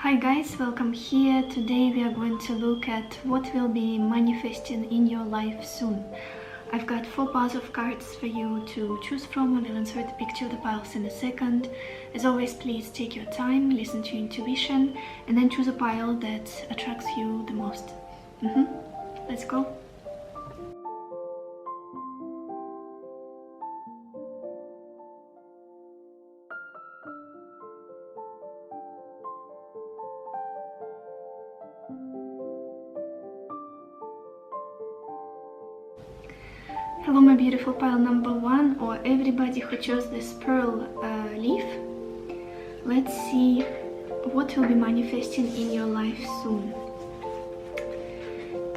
Hi guys, welcome here. Today we are going to look at what will be manifesting in your life soon. I've got 4 piles of cards for you to choose from. I will insert the picture of the piles in a second. As always, please take your time, listen to your intuition, and then choose a pile that attracts you the most. Let's go. Hello my beautiful pile number 1, or everybody who chose this pearl leaf. Let's see what will be manifesting in your life soon.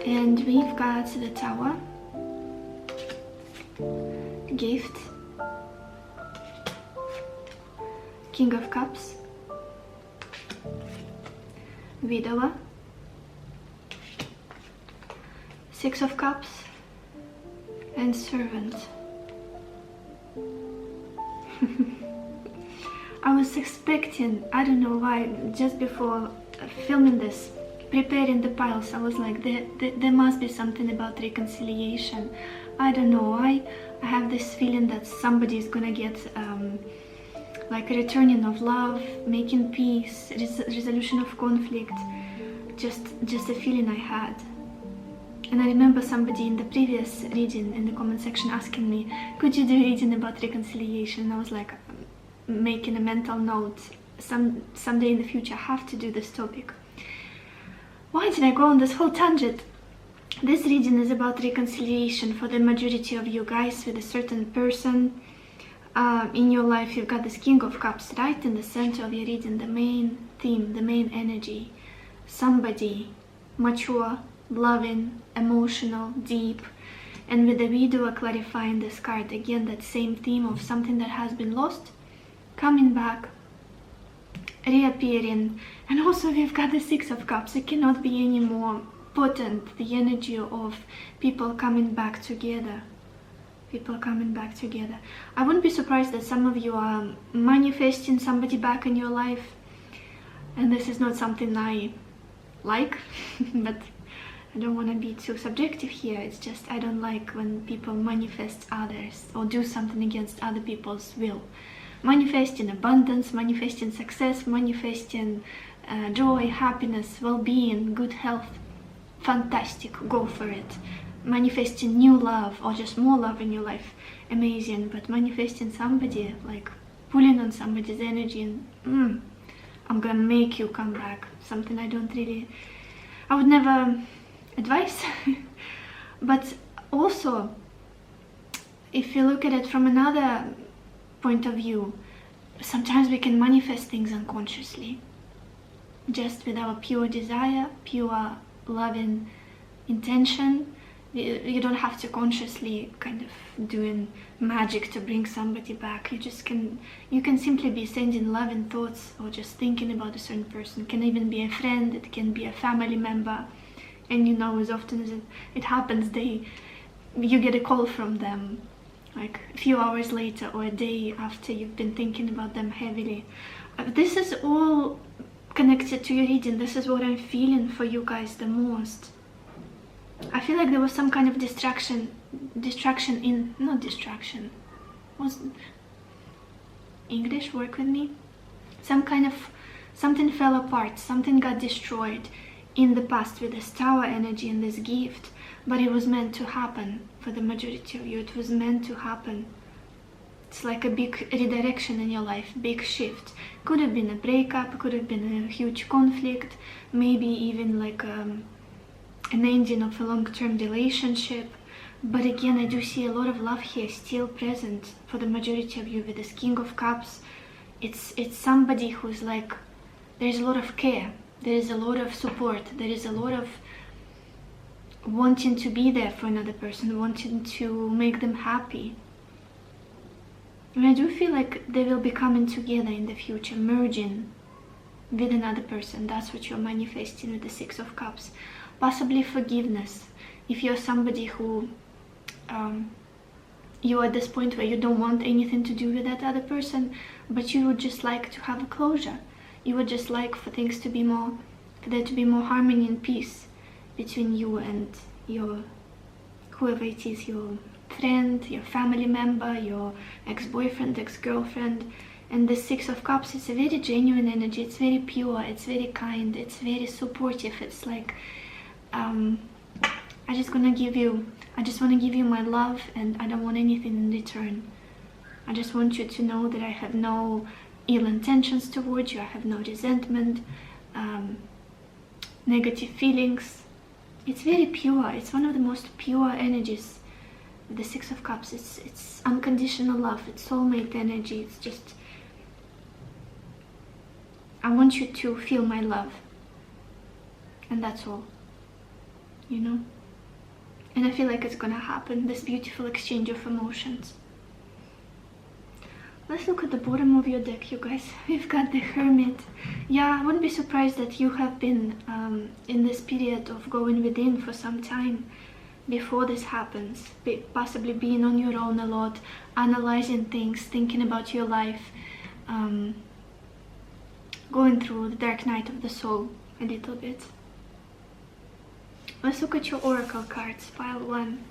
And we've got the Tower, Gift, King of Cups, Widower, Six of Cups, and Servant. I was expecting, I don't know why, just before filming this, preparing the piles, I was like, there must be something about reconciliation. I don't know why. I have this feeling that somebody is gonna get like a returning of love, making peace, resolution of conflict. Just a feeling I had. And I remember somebody in the previous reading in the comment section asking me, could you do a reading about reconciliation? And I was like, making a mental note, someday in the future I have to do this topic. Why did I go on this whole tangent? This reading is about reconciliation for the majority of you guys with a certain person. In your life you've got this King of Cups right in the center of your reading, the main theme, the main energy. Somebody mature, loving, emotional, deep, and with the Widower clarifying this card, again that same theme of something that has been lost, coming back, reappearing. And also we've got the Six of Cups. It cannot be any more potent, the energy of people coming back together. People coming back together. I wouldn't be surprised that some of you are manifesting somebody back in your life, and this is not something I like, but I don't want to be too subjective here. It's just I don't like when people manifest others or do something against other people's will. Manifesting abundance, manifesting success, manifesting joy, happiness, well-being, good health. Fantastic, go for it. Manifesting new love or just more love in your life, amazing. But manifesting somebody, like pulling on somebody's energy and I'm gonna make you come back, something I would never advise. But also, if you look at it from another point of view, sometimes we can manifest things unconsciously, just with our pure desire, pure loving intention. You don't have to consciously kind of doing magic to bring somebody back. You can simply be sending loving thoughts or just thinking about a certain person. It can even be a friend, it can be a family member. And you know, as often as it happens, you get a call from them like a few hours later or a day after you've been thinking about them heavily. This is all connected to your reading. This is what I'm feeling for you guys the most. I feel like there was some kind of distraction in, not distraction, was English, work with me? Something fell apart, something got destroyed in the past with this Tower energy and this Gift, but it was meant to happen for the majority of you. It was meant to happen. It's like a big redirection in your life, big shift. Could have been a breakup, could have been a huge conflict, maybe even like an ending of a long-term relationship. But again, I do see a lot of love here still present for the majority of you with this King of Cups. It's somebody who's like, there's a lot of care, there is a lot of support, there is a lot of wanting to be there for another person, wanting to make them happy. And I do feel like they will be coming together in the future, merging with another person. That's what you're manifesting with the Six of Cups. Possibly forgiveness. If you're somebody who you're at this point where you don't want anything to do with that other person, but you would just like to have a closure. You would just like for things to be more, for there to be more harmony and peace between you and your, whoever it is, your friend, your family member, your ex-boyfriend, ex-girlfriend. And the Six of Cups is a very genuine energy. It's very pure, it's very kind, it's very supportive. It's like, I just want to give you my love, and I don't want anything in return. I just want you to know that I have no ill intentions towards you. I have no resentment, negative feelings. It's very pure. It's one of the most pure energies. The Six of Cups. It's unconditional love. It's soulmate energy. It's just, I want you to feel my love, and that's all, you know. And I feel like it's gonna happen, this beautiful exchange of emotions. Let's look at the bottom of your deck, you guys. We've got the Hermit. Yeah, I wouldn't be surprised that you have been in this period of going within for some time before this happens. Possibly being on your own a lot, analyzing things, thinking about your life, going through the dark night of the soul a little bit. Let's look at your oracle cards, pile 1.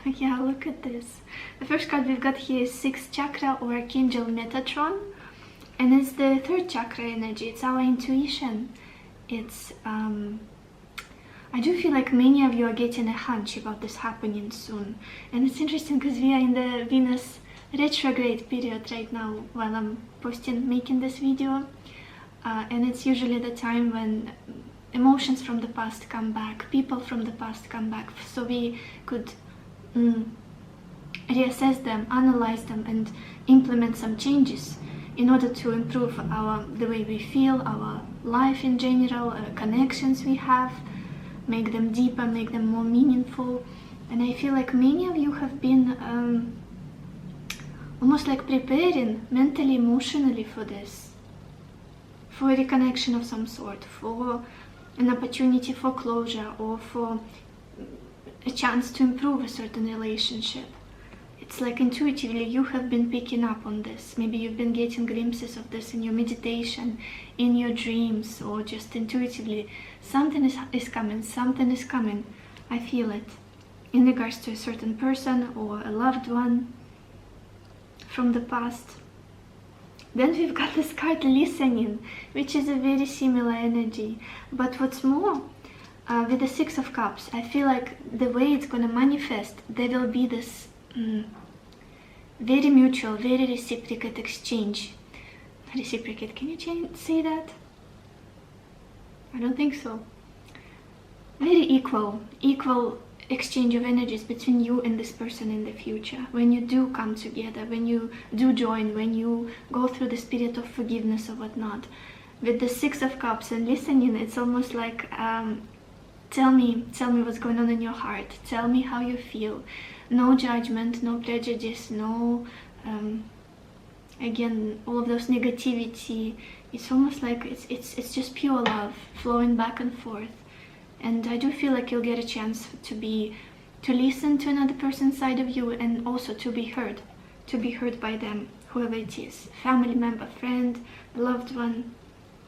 Yeah, look at this. The first card we've got here is 6th chakra, or Archangel Metatron, and it's the 3rd chakra energy. It's our intuition. It's I do feel like many of you are getting a hunch about this happening soon, and it's interesting because we are in the Venus retrograde period right now while I'm making this video, and it's usually the time when emotions from the past come back, people from the past come back, so we could reassess them, analyze them, and implement some changes in order to improve the way we feel, our life in general, connections we have, make them deeper, make them more meaningful. And I feel like many of you have been almost like preparing mentally, emotionally for this, for a reconnection of some sort, for an opportunity for closure, or for a chance to improve a certain relationship. It's like intuitively you have been picking up on this. Maybe you've been getting glimpses of this in your meditation, in your dreams, or just intuitively. Something is coming, something is coming. I feel it. In regards to a certain person or a loved one from the past. Then we've got this card Listening, which is a very similar energy. But what's more, with the Six of Cups, I feel like the way it's going to manifest, there will be this very mutual, very reciprocate exchange. Reciprocate, can you say that? I don't think so. Very equal exchange of energies between you and this person in the future. When you do come together, when you do join, when you go through the spirit of forgiveness or whatnot. With the Six of Cups and Listening, it's almost like, tell me what's going on in your heart. Tell me how you feel. No judgment, no prejudice, no, again, all of those negativity. It's almost like it's just pure love flowing back and forth. And I do feel like you'll get a chance to listen to another person's side of you, and also to be heard by them, whoever it is, family member, friend, loved one.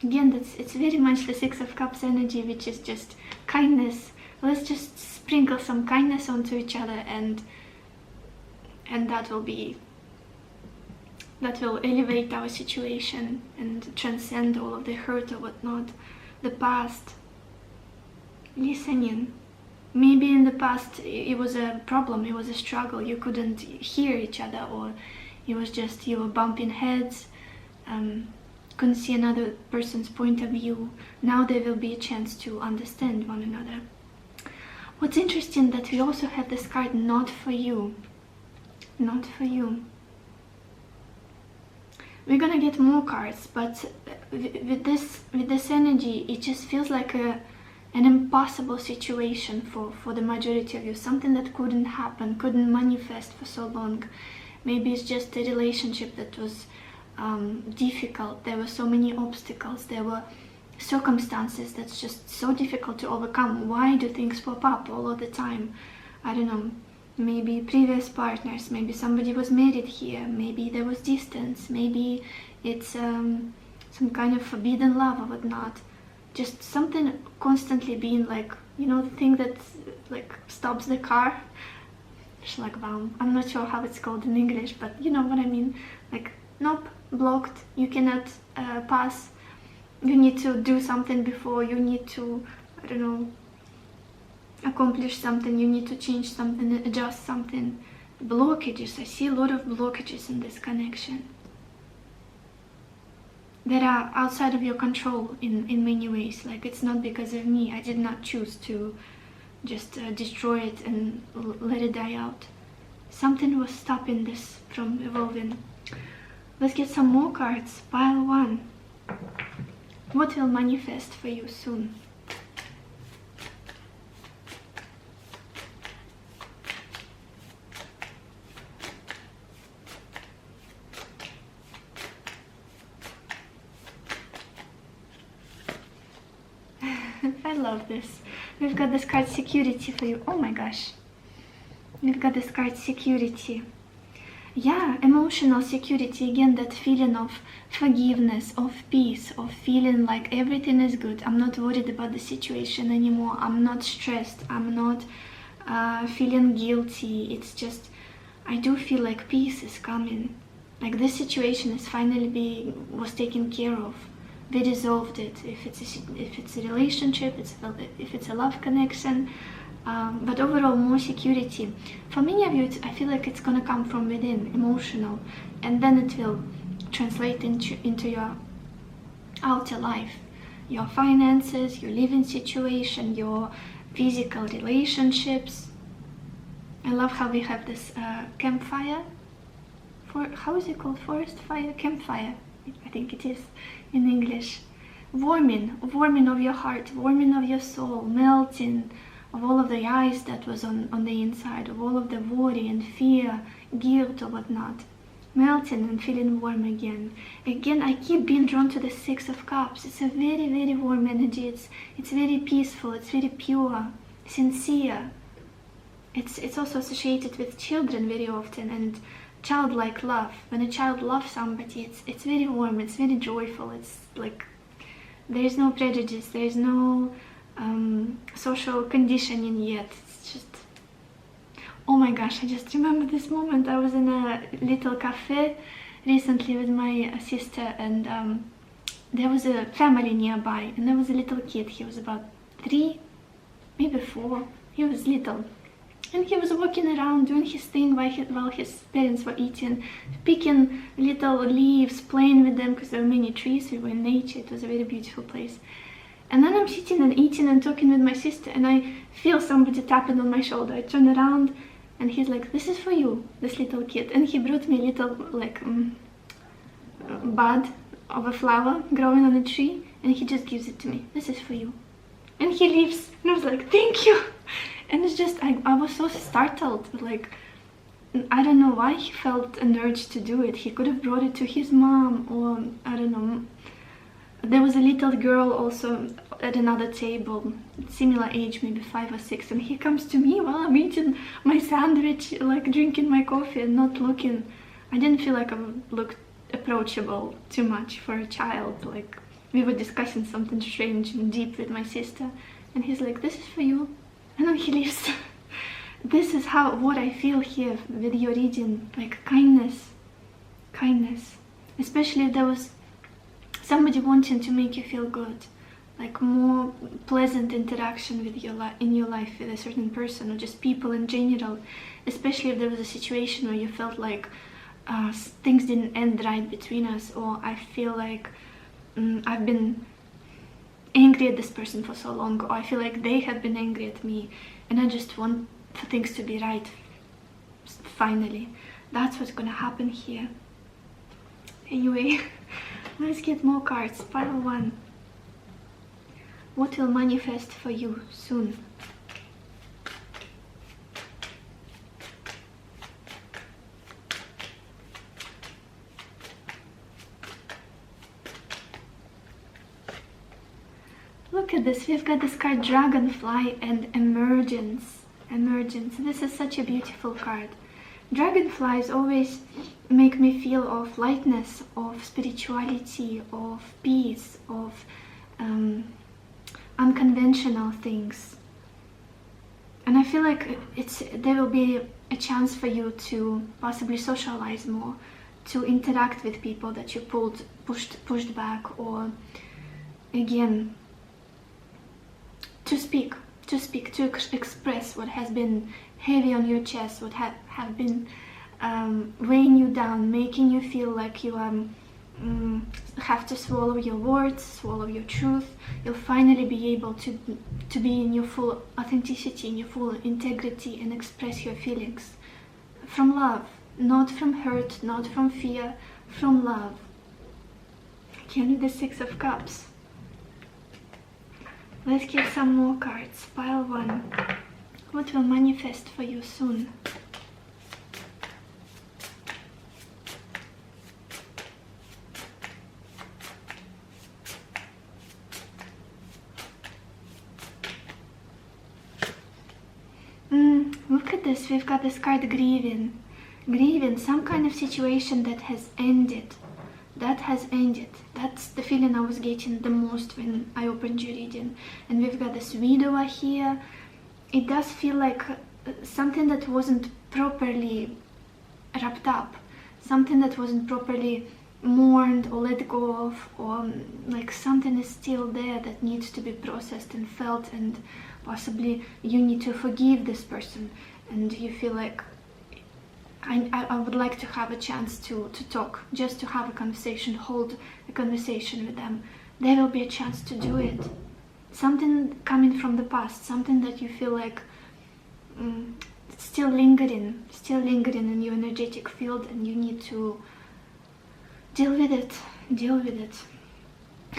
Again, it's very much the Six of Cups energy, which is just kindness. Let's just sprinkle some kindness onto each other, and that will elevate our situation and transcend all of the hurt or whatnot, the past. Listening. Maybe in the past it was a problem, it was a struggle, you couldn't hear each other, or it was just you were bumping heads, couldn't see another person's point of view. Now there will be a chance to understand one another. What's interesting that we also have this card, Not For You. Not For You. We're gonna get more cards, but with this energy, it just feels like an impossible situation for the majority of you. Something that couldn't happen, couldn't manifest for so long. Maybe it's just a relationship that was difficult. There were so many obstacles. There were circumstances that's just so difficult to overcome. Why do things pop up all of the time? I don't know. Maybe previous partners, maybe somebody was married here, maybe there was distance, maybe it's some kind of forbidden love or whatnot. Just something constantly being like, you know, the thing that like stops the car. Schlagbaum. I'm not sure how it's called in English, but you know what I mean. Like, nope, blocked. You cannot pass. You need to do something before. You need to, I don't know, accomplish something. You need to change something, adjust something. Blockages. I see a lot of blockages in this connection that are outside of your control in many ways. Like, it's not because of me. I did not choose to just destroy it and let it die out. Something was stopping this from evolving. Let's get some more cards. Pile 1. What will manifest for you soon? I love this. We've got this card security for you. Oh my gosh. We've got this card security. Yeah, emotional security. Again, that feeling of forgiveness, of peace, of feeling like everything is good. I'm not worried about the situation anymore. I'm not stressed. I'm not feeling guilty. It's just, I do feel like peace is coming. Like this situation is finally was taken care of. They resolved it. If it's a relationship, if it's a love connection, but overall more security. For many of you, I feel like it's gonna come from within, emotional, and then it will translate into your outer life, your finances, your living situation, your physical relationships. I love how we have this campfire. How is it called? Forest fire? Campfire, I think it is in English. Warming of your heart, warming of your soul, melting of all of the ice that was on the inside, of all of the worry and fear, guilt or whatnot. Melting and feeling warm again. Again, I keep being drawn to the Six of Cups. It's a very, very warm energy. It's very peaceful. It's very pure, sincere. It's also associated with children very often, and childlike love. When a child loves somebody, it's very warm, it's very joyful. It's like there's no prejudice, there's no social conditioning yet. It's just, oh my gosh, I just remember this moment. I was in a little cafe recently with my sister, and there was a family nearby, and there was a little kid. He was about 3, maybe 4. He was little. And he was walking around doing his thing while his parents were eating, picking little leaves, playing with them, because there were many trees. We were in nature. It was a very beautiful place. And then I'm sitting and eating and talking with my sister, and I feel somebody tapping on my shoulder. I turn around, and he's like, "This is for you, this little kid." And he brought me a little like bud of a flower growing on a tree, and he just gives it to me. "This is for you." And he leaves, and I was like, "Thank you." And it's just, I was so startled, like, I don't know why he felt an urge to do it. He could have brought it to his mom, or, I don't know. There was a little girl also at another table, similar age, maybe 5 or 6, and he comes to me while I'm eating my sandwich, like drinking my coffee and not looking. I didn't feel like I looked approachable too much for a child. Like, we were discussing something strange and deep with my sister, and he's like, "This is for you." And then he leaves. This is what I feel here with your reading, like kindness. Kindness. Especially if there was somebody wanting to make you feel good, like more pleasant interaction with in your life with a certain person, or just people in general. Especially if there was a situation where you felt like things didn't end right between us, or I feel like I've been angry at this person for so long, or I feel like they have been angry at me, and I just want for things to be right finally. That's what's gonna happen here. Anyway, let's get more cards. Pile 1. What will manifest for you soon? Look at this, we've got this card Dragonfly and Emergence. Emergence. This is such a beautiful card. Dragonflies always make me feel of lightness, of spirituality, of peace, of unconventional things. And I feel like there will be a chance for you to possibly socialize more, to interact with people that you pushed back, or again, to speak, to express what has been heavy on your chest, what have been weighing you down, making you feel like you have to swallow your words, swallow your truth. You'll finally be able to be in your full authenticity, in your full integrity, and express your feelings from love, not from hurt, not from fear, from love. Again with the Six of Cups. Let's get some more cards. Pile 1. What will manifest for you soon? Look at this, we've got this card grieving. Grieving, some kind of situation that has ended. That has ended. That's the feeling I was getting the most when I opened your reading. And we've got this widower here. It does feel like something that wasn't properly wrapped up. Something that wasn't properly mourned or let go of, or like something is still there that needs to be processed and felt, and possibly you need to forgive this person, and you feel like I would like to have a chance to talk, just to have a conversation, hold a conversation with them. There will be a chance to do it. Something coming from the past, something that you feel like still lingering in your energetic field, and you need to deal with it.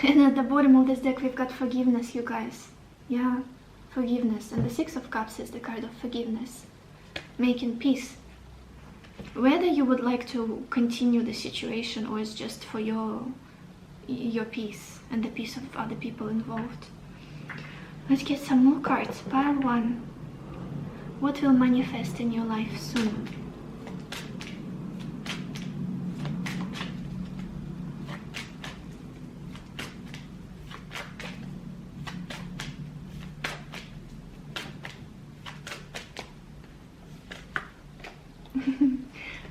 And at the bottom of this deck we've got forgiveness, you guys. Yeah, forgiveness. And the Six of Cups is the card of forgiveness, making peace. Whether you would like to continue the situation, or it's just for your peace and the peace of other people involved. Let's get some more cards. Pile 1. What will manifest in your life soon?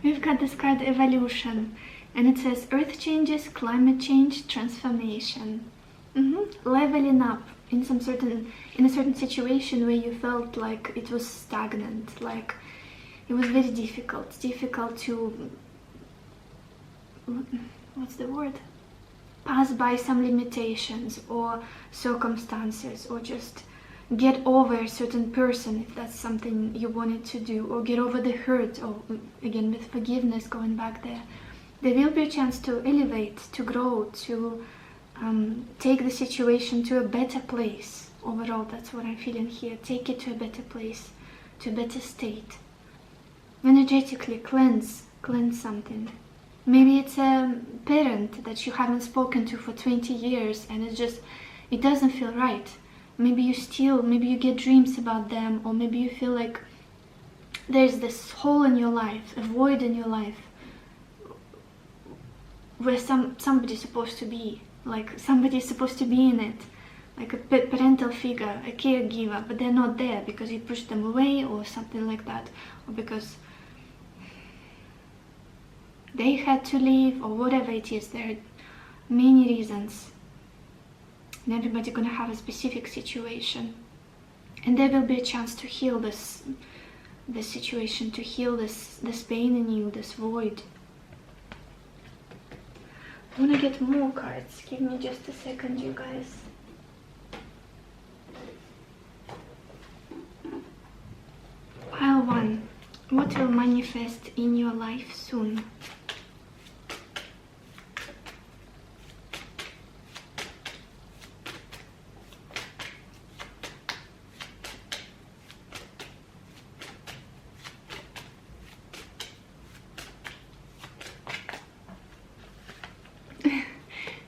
We've got this card Evolution, and it says Earth changes, climate change, transformation. Leveling up in a certain situation where you felt like it was stagnant, like it was very difficult to, what's the word, pass by some limitations or circumstances, or just get over a certain person if that's something you wanted to do, or get over the hurt, or again with forgiveness, going back there. There will be a chance to elevate, to grow, to take the situation to a better place. Overall, that's what I'm feeling here. Take it to a better place, to a better state. Energetically cleanse something. Maybe it's a parent that you haven't spoken to for 20 years and it doesn't feel right. Maybe you get dreams about them, or maybe you feel like there's this hole in your life, a void in your life, where somebody's supposed to be, like somebody's supposed to be in it, like a parental figure, a caregiver, but they're not there because you pushed them away or something like that, or because they had to leave, or whatever it is. There are many reasons. And everybody's gonna have a specific situation, and there will be a chance to heal this situation, to heal this pain in you, this void. I want to get more cards. Give me just a second, you guys. Pile 1. What will manifest in your life soon?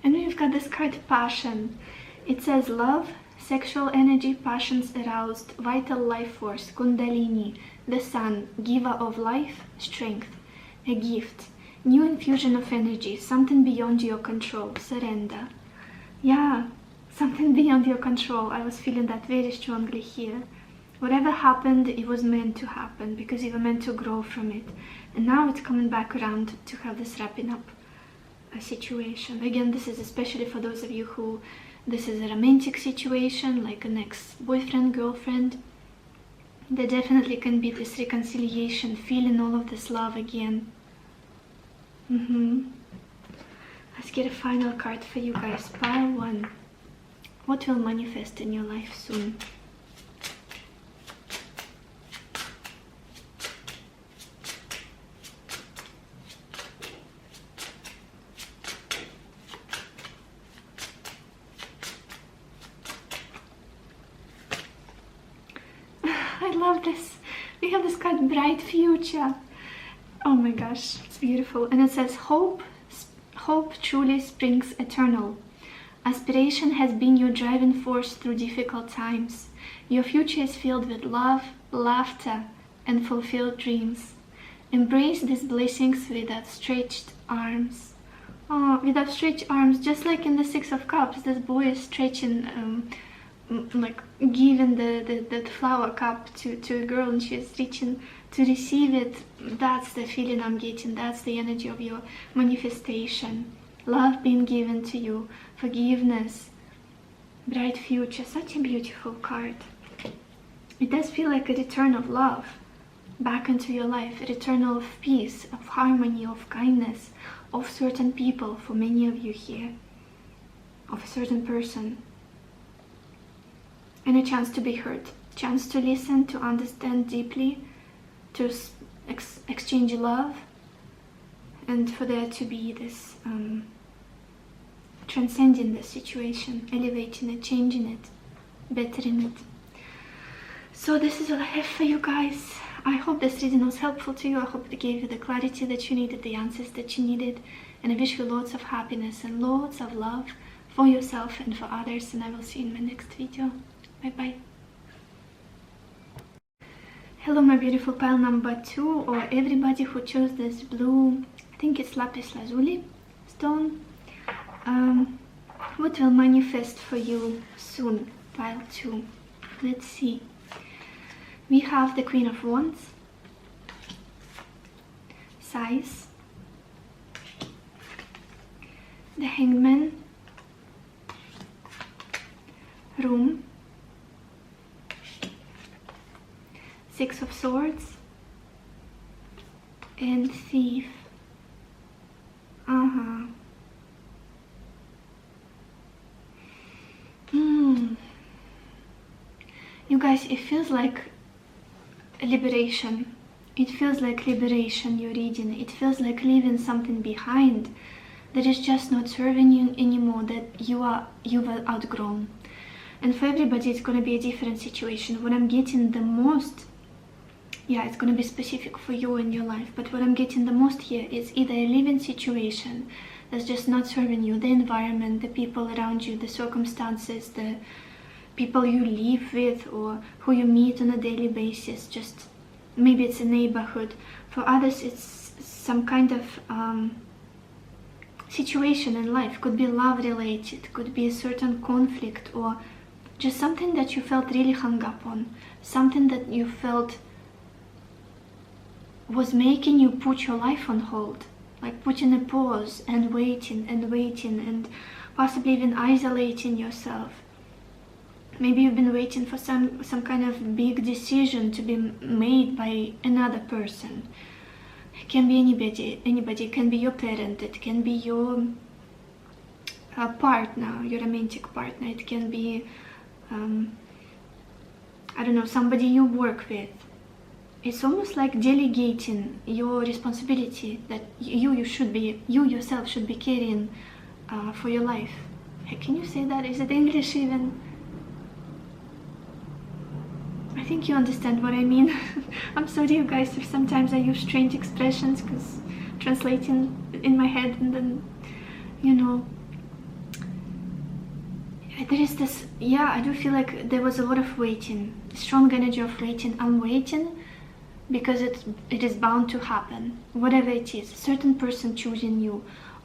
And we've got this card Passion. It says love, Sexual energy, passions aroused, vital life force, kundalini, the sun, giver of life, strength, a gift, new infusion of energy, something beyond your control, surrender. Yeah, something beyond your control. I was feeling that very strongly here. Whatever happened, it was meant to happen because you were meant to grow from it. And now it's coming back around to have this wrapping up a situation. Again, this is especially for those of you who this is a romantic situation, like an ex-boyfriend, girlfriend. There definitely can be this reconciliation, feeling all of this love again. Let's get a final card for you guys. Pile 1. What will manifest in your life soon? I love this. We have this card, bright future. Oh my gosh, it's beautiful. And it says, hope truly springs eternal. Aspiration has been your driving force through difficult times. Your future is filled with love, laughter, and fulfilled dreams. Embrace these blessings with outstretched arms. Oh, with outstretched arms, just like in the Six of Cups, this boy is stretching, like giving the flower cup to a girl, and she's reaching to receive it. That's the feeling I'm getting. That's the energy of your manifestation. Love being given to you, forgiveness, bright future. Such a beautiful card. It does feel like a return of love back into your life, a return of peace, of harmony, of kindness, of certain people, for many of you here, of a certain person. And a chance to be heard, chance to listen, to understand deeply, to exchange love, and for there to be this transcending the situation, elevating it, changing it, bettering it. So this is all I have for you guys. I hope this reading was helpful to you. I hope it gave you the clarity that you needed, the answers that you needed, and I wish you lots of happiness and lots of love for yourself and for others, and I will see you in my next video. Bye-bye. Hello, my beautiful pile number 2, or everybody who chose this blue, I think it's lapis lazuli stone. What will manifest for you soon, pile 2? Let's see. We have the Queen of Wands, Size, the Hangman, Room, Six of Swords, and Thief. You guys, it feels like liberation. It feels like liberation, you're reading. It feels like leaving something behind that is just not serving you anymore, that you've outgrown. And for everybody, it's going to be a different situation. What I'm getting the most, yeah, it's going to be specific for you in your life, but what I'm getting the most here is either a living situation that's just not serving you, the environment, the people around you, the circumstances, the people you live with or who you meet on a daily basis. Just maybe it's a neighborhood. For others, it's some kind of situation in life. Could be love related, could be a certain conflict, or just something that you felt really hung up on, something that you felt was making you put your life on hold, like putting a pause and waiting and possibly even isolating yourself. Maybe you've been waiting for some kind of big decision to be made by another person. It can be anybody. It can be your parent, it can be your partner, your romantic partner, it can be I don't know, somebody you work with. It's almost like delegating your responsibility that you yourself should be carrying for your life. Hey, can you say that? Is it English even? I think you understand what I mean. I'm sorry, you guys, if sometimes I use strange expressions because translating in my head, and then, you know, There is this, yeah, I do feel like there was a lot of waiting, strong energy of waiting. I'm waiting because it is bound to happen, whatever it is. Certain person choosing you,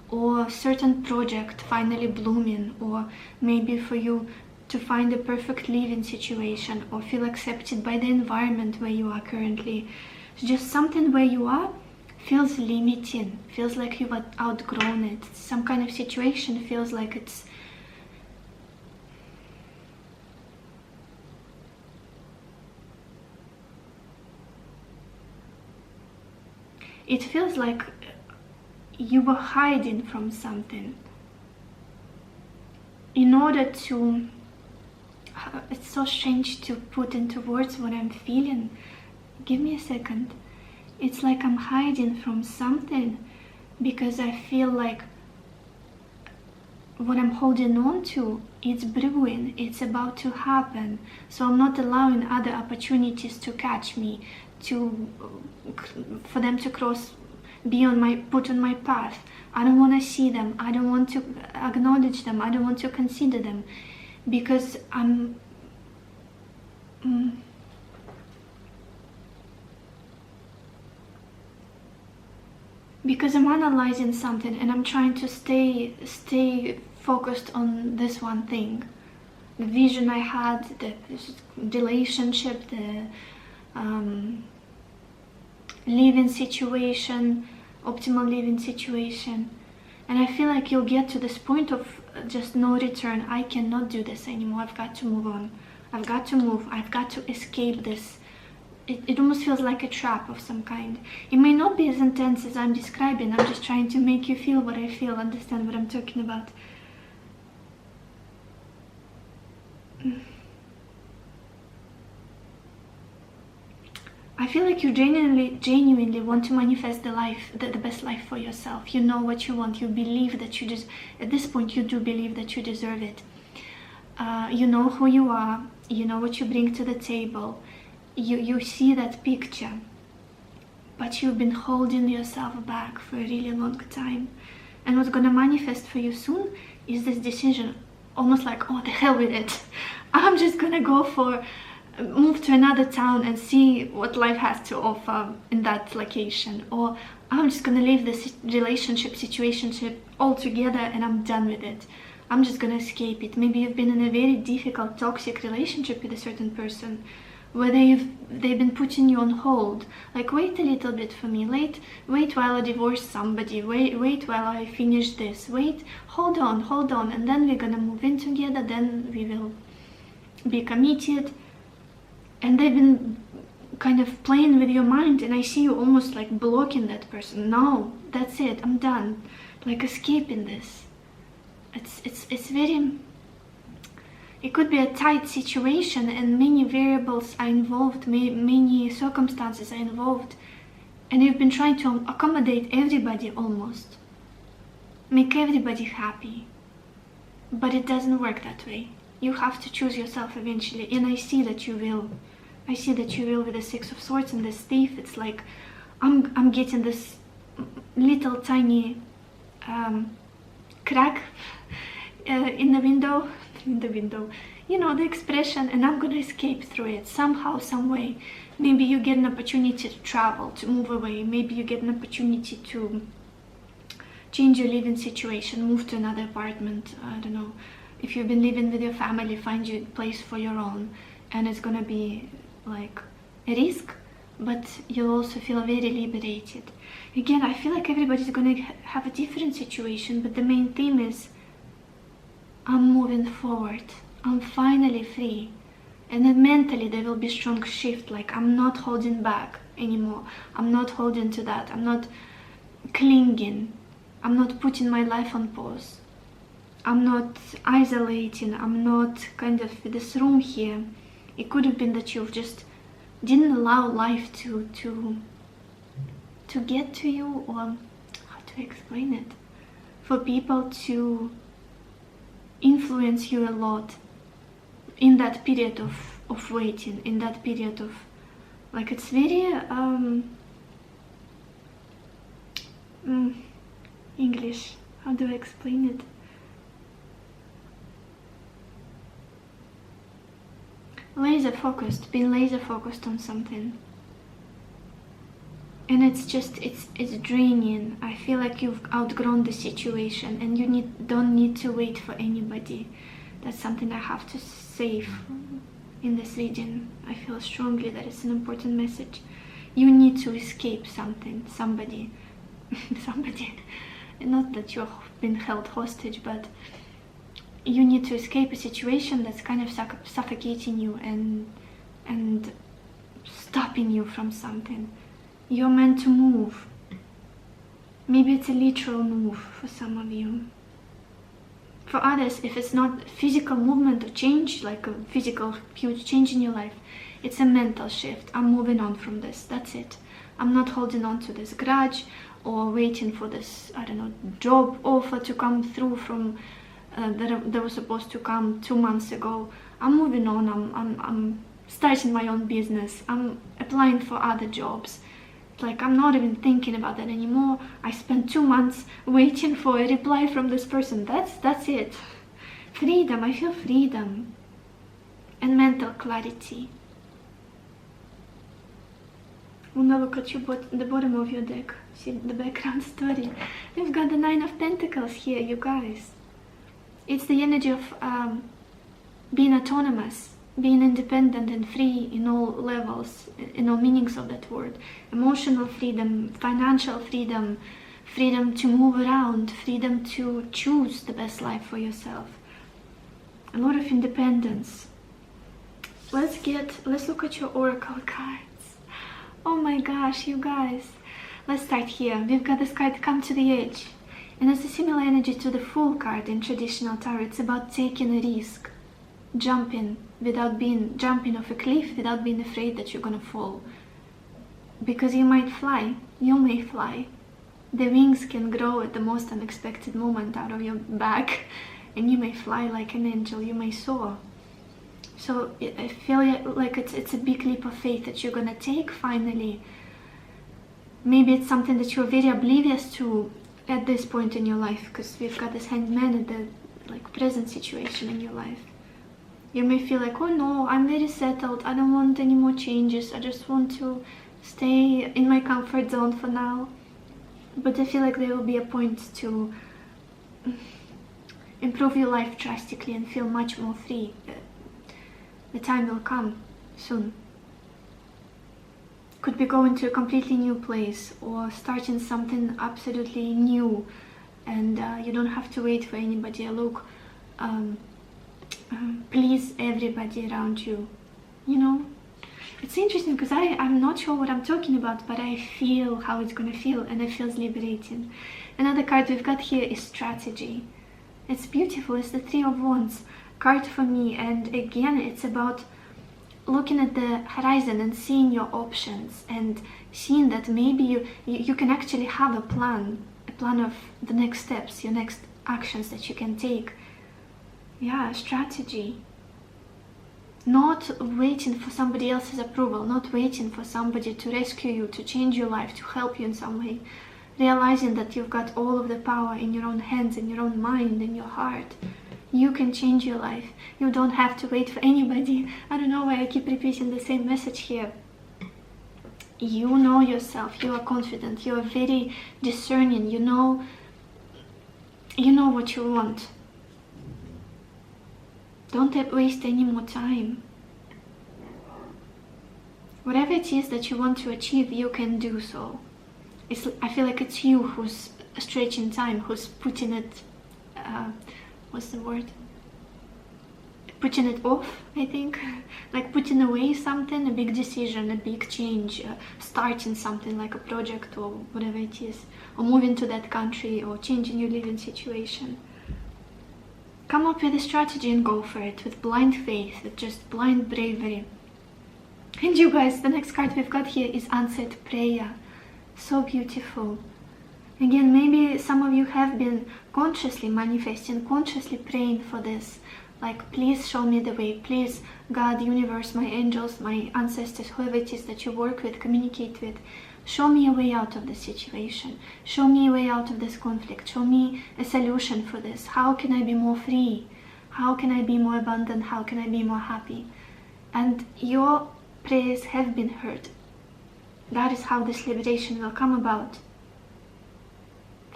or certain project finally blooming, or maybe for you to find a perfect living situation, or feel accepted by the environment where you are currently. It's just something where you are feels limiting, feels like you've outgrown it. Some kind of situation feels like it feels like you were hiding from something in order to, it's so strange to put into words what I'm feeling. Give me a second. It's like I'm hiding from something because I feel like what I'm holding on to, it's brewing, it's about to happen. So I'm not allowing other opportunities to catch me, for them to put on my path. I don't want to see them, I don't want to acknowledge them, I don't want to consider them, because because I'm analyzing something and I'm trying to stay focused on this one thing. The vision I had, the relationship, the living situation, optimal living situation. And I feel like you'll get to this point of just no return. I cannot do this anymore. I've got to move on. I've got to move. I've got to escape this. It almost feels like a trap of some kind. It may not be as intense as I'm describing. I'm just trying to make you feel what I feel, understand what I'm talking about. I feel like you genuinely want to manifest the best life for yourself. You know what you want. You believe that you just, at this point, you do believe that you deserve it. You know who you are. You know what you bring to the table. You see that picture, but you've been holding yourself back for a really long time. And what's gonna manifest for you soon is this decision, almost like, oh, the hell with it. I'm just gonna move to another town and see what life has to offer in that location. Or I'm just gonna leave this relationship, situationship altogether and I'm done with it. I'm just gonna escape it. Maybe you've been in a very difficult, toxic relationship with a certain person, where they've been putting you on hold, like, wait a little bit for me, wait while I divorce somebody, wait while I finish this, hold on, and then we're gonna move in together, then we will be committed. And they've been kind of playing with your mind, and I see you almost like blocking that person. No, that's it, I'm done, like escaping this. It's very, it could be a tight situation and many variables are involved, many circumstances are involved, and you've been trying to accommodate everybody almost, make everybody happy, but it doesn't work that way. You have to choose yourself eventually, and I see that you will. I see that you will with the Six of Swords and this Thief. It's like I'm getting this little tiny crack in the window, you know, the expression, and I'm gonna escape through it somehow, some way. Maybe you get an opportunity to travel, to move away. Maybe you get an opportunity to change your living situation, move to another apartment. I don't know. If you've been living with your family, find you a place for your own, and it's gonna be like a risk, but you'll also feel very liberated. Again, I feel like everybody's gonna have a different situation, but the main theme is I'm moving forward. I'm finally free. And then mentally there will be a strong shift, like I'm not holding back anymore. I'm not holding to that. I'm not clinging. I'm not putting my life on pause. I'm not isolating. I'm not kind of in this room here. It could have been that you just didn't allow life to get to you, or how to explain it, for people to influence you a lot in that period of waiting, in that period of, like, it's very English, how do I explain it? laser focused, being laser focused on something. And it's draining. I feel like you've outgrown the situation and you don't need to wait for anybody. That's something I have to say in this reading. I feel strongly that it's an important message. You need to escape something, somebody. Somebody. Not that you've been held hostage, but you need to escape a situation that's kind of suffocating you and stopping you from something. You're meant to move. Maybe it's a literal move for some of you. For others, if it's not physical movement or change, like a physical huge change in your life, it's a mental shift. I'm moving on from this. That's it. I'm not holding on to this grudge or waiting for this, I don't know, job offer to come through from that was supposed to come 2 months ago. I'm moving on. I'm starting my own business. I'm applying for other jobs. Like, I'm not even thinking about that anymore. I spent 2 months waiting for a reply from this person. That's it. Freedom. I feel freedom and mental clarity. Now look at the bottom of your deck. See the background story. We've got the Nine of Pentacles here, you guys. It's the energy of being autonomous, being independent and free in all levels, in all meanings of that word. Emotional freedom, financial freedom, freedom to move around, freedom to choose the best life for yourself. A lot of independence. Let's look at your oracle cards. Oh my gosh, you guys. Let's start here. We've got this card, Come to the Edge. And it's a similar energy to the Fool card in traditional tarot. It's about taking a risk. Jumping off a cliff without being afraid that you're gonna fall. Because you might fly. You may fly. The wings can grow at the most unexpected moment out of your back. And you may fly like an angel. You may soar. So I feel like it's a big leap of faith that you're gonna take finally. Maybe it's something that you're very oblivious to at this point in your life, because we've got this Hanged Man at the present situation in your life. You may feel like, oh no, I'm very settled. I don't want any more changes. I just want to stay in my comfort zone for now. But I feel like there will be a point to improve your life drastically and feel much more free. The time will come soon. Could be going to a completely new place or starting something absolutely new, and you don't have to wait for anybody. Look, please everybody around you. You know, it's interesting because I'm not sure what I'm talking about, but I feel how it's gonna feel, and it feels liberating. Another card we've got here is Strategy. It's beautiful. It's the Three of Wands card for me, and again it's about looking at the horizon and seeing your options and seeing that maybe you can actually have a plan of the next steps, your next actions that you can take. Yeah, strategy. Not waiting for somebody else's approval, not waiting for somebody to rescue you, to change your life, to help you in some way. Realizing that you've got all of the power in your own hands, in your own mind, in your heart. You can change your life. You don't have to wait for anybody. I don't know why I keep repeating the same message here. You know yourself. You are confident. You are very discerning. You know what you want. Don't waste any more time. Whatever it is that you want to achieve, you can do so. I feel like it's you who's stretching time, who's putting it, what's the word? Putting it off, I think. Like putting away something, a big decision, a big change, starting something like a project or whatever it is, or moving to that country or changing your living situation. Come up with a strategy and go for it with blind faith, with just blind bravery. And you guys, the next card we've got here is Answered Prayer. So beautiful. Again, maybe some of you have been consciously manifesting, consciously praying for this. Like, please show me the way. Please, God, universe, my angels, my ancestors, whoever it is that you work with, communicate with, show me a way out of this situation. Show me a way out of this conflict. Show me a solution for this. How can I be more free? How can I be more abundant? How can I be more happy? and your prayers have been heard. That is how this liberation will come about.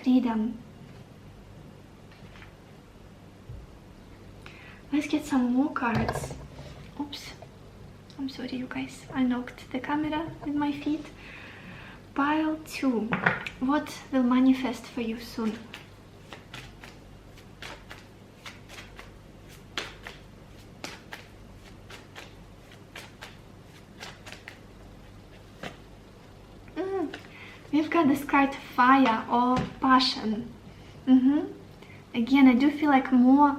Freedom. Let's get some more cards. Oops. I'm sorry, you guys. I knocked the camera with my feet. Pile 2. What will manifest for you soon? We've got this card fire or passion. Again, I do feel like more,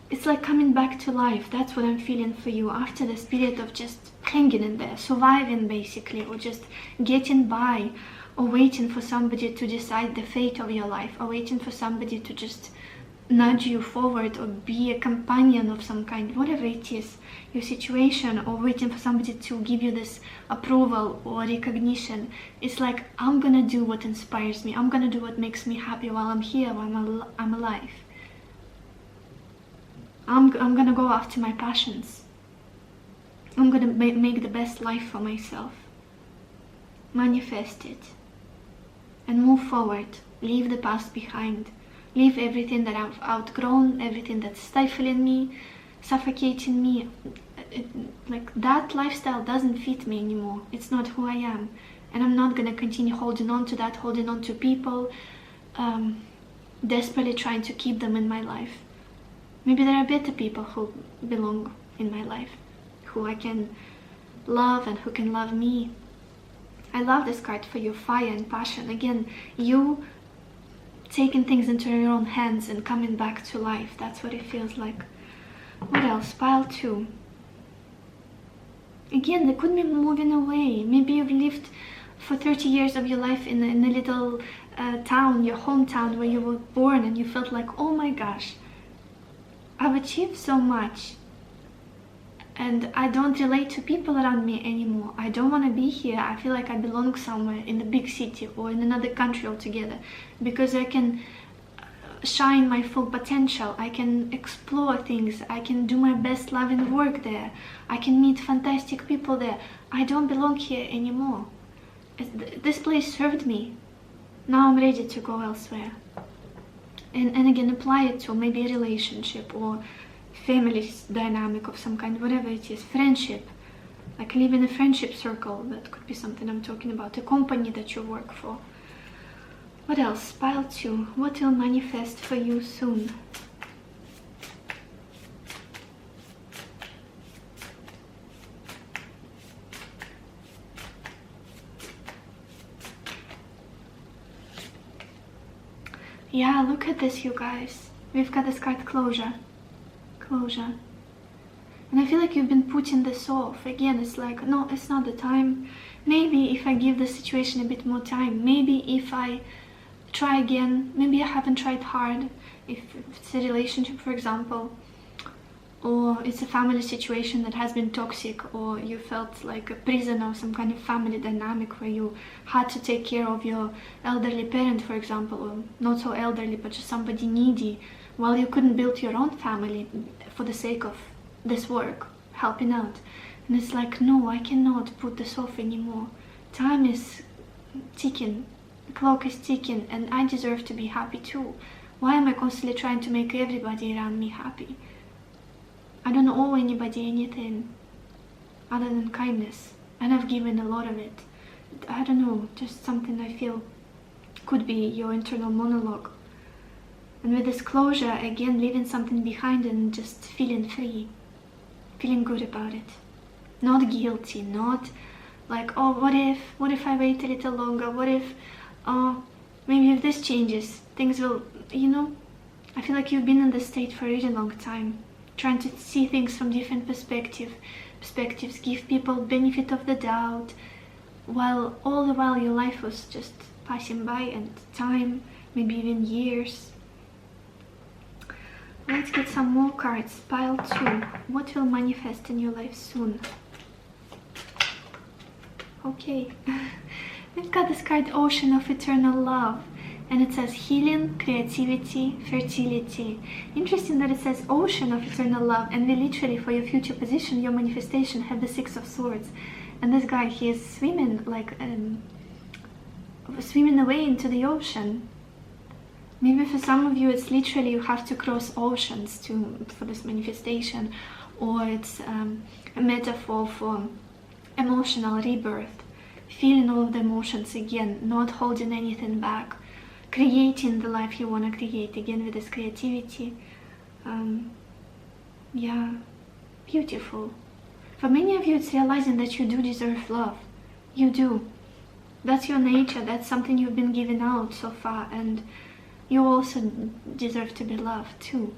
it's like coming back to life. That's what I'm feeling for you after this period of just hanging in there, surviving basically, or just getting by, or waiting for somebody to decide the fate of your life, or waiting for somebody to just nudge you forward, or be a companion of some kind, whatever it is, your situation, or waiting for somebody to give you this approval or recognition. It's like, I'm gonna do what inspires me, I'm gonna do what makes me happy while I'm here, while I'm alive. I'm gonna go after my passions. I'm gonna make the best life for myself. Manifest it. And move forward. Leave the past behind. Leave everything that I've outgrown, everything that's stifling me, suffocating me. Like, that lifestyle doesn't fit me anymore. It's not who I am. And I'm not gonna continue holding on to that, holding on to people, desperately trying to keep them in my life. Maybe there are better people who belong in my life, who I can love and who can love me. I love this card for you, fire and passion. Again, you taking things into your own hands and coming back to life. That's what it feels like. What else? Pile 2. Again, they could be moving away. Maybe you've lived for 30 years of your life in a little town, your hometown where you were born, and you felt like, oh my gosh, I've achieved so much and I don't relate to people around me anymore. I don't want to be here. I feel like I belong somewhere in the big city or in another country altogether, because I can shine my full potential. I can explore things. I can do my best loving work there. I can meet fantastic people there. I don't belong here anymore. This place served me. Now I'm ready to go elsewhere. And again, apply it to maybe a relationship or family dynamic of some kind, whatever it is, friendship, like live in a friendship circle. That could be something I'm talking about, a company that you work for. What else? Pile 2. What will manifest for you soon? Yeah, look at this, you guys. We've got this card, closure. Closure. And I feel like you've been putting this off. Again, it's like, no, it's not the time. Maybe if I give the situation a bit more time. Maybe if I try again. Maybe I haven't tried hard. If it's a relationship, for example, or it's a family situation that has been toxic, or you felt like a prisoner of some kind of family dynamic where you had to take care of your elderly parent, for example, or not so elderly, but just somebody needy, while you couldn't build your own family for the sake of this work, helping out. And it's like, no, I cannot put this off anymore. Time is ticking, the clock is ticking, and I deserve to be happy too. Why am I constantly trying to make everybody around me happy? I don't owe anybody anything other than kindness, and I've given a lot of it. I don't know, just something I feel could be your internal monologue. And with this closure, again, leaving something behind and just feeling free, feeling good about it. Not guilty, not like, oh, what if I wait a little longer? What if, oh, maybe if this changes, things will, you know? I feel like you've been in this state for a really long time, trying to see things from different perspectives, give people benefit of the doubt, while all the while your life was just passing by, and time, maybe even years. Let's get some more cards. Pile 2. What will manifest in your life soon? Okay. We've got this card, Ocean of Eternal Love. and it says healing, creativity, fertility. Interesting that it says ocean of eternal love, and we literally, for your future position, your manifestation, have the Six of Swords. And this guy, he is swimming, like swimming away into the ocean. Maybe for some of you it's literally you have to cross oceans for this manifestation, or it's a metaphor for emotional rebirth, feeling all of the emotions again, not holding anything back, creating the life you want to create again with this creativity. Yeah, beautiful. For many of you it's realizing that you do deserve love. You do. That's your nature, that's something you've been giving out so far, and you also deserve to be loved too.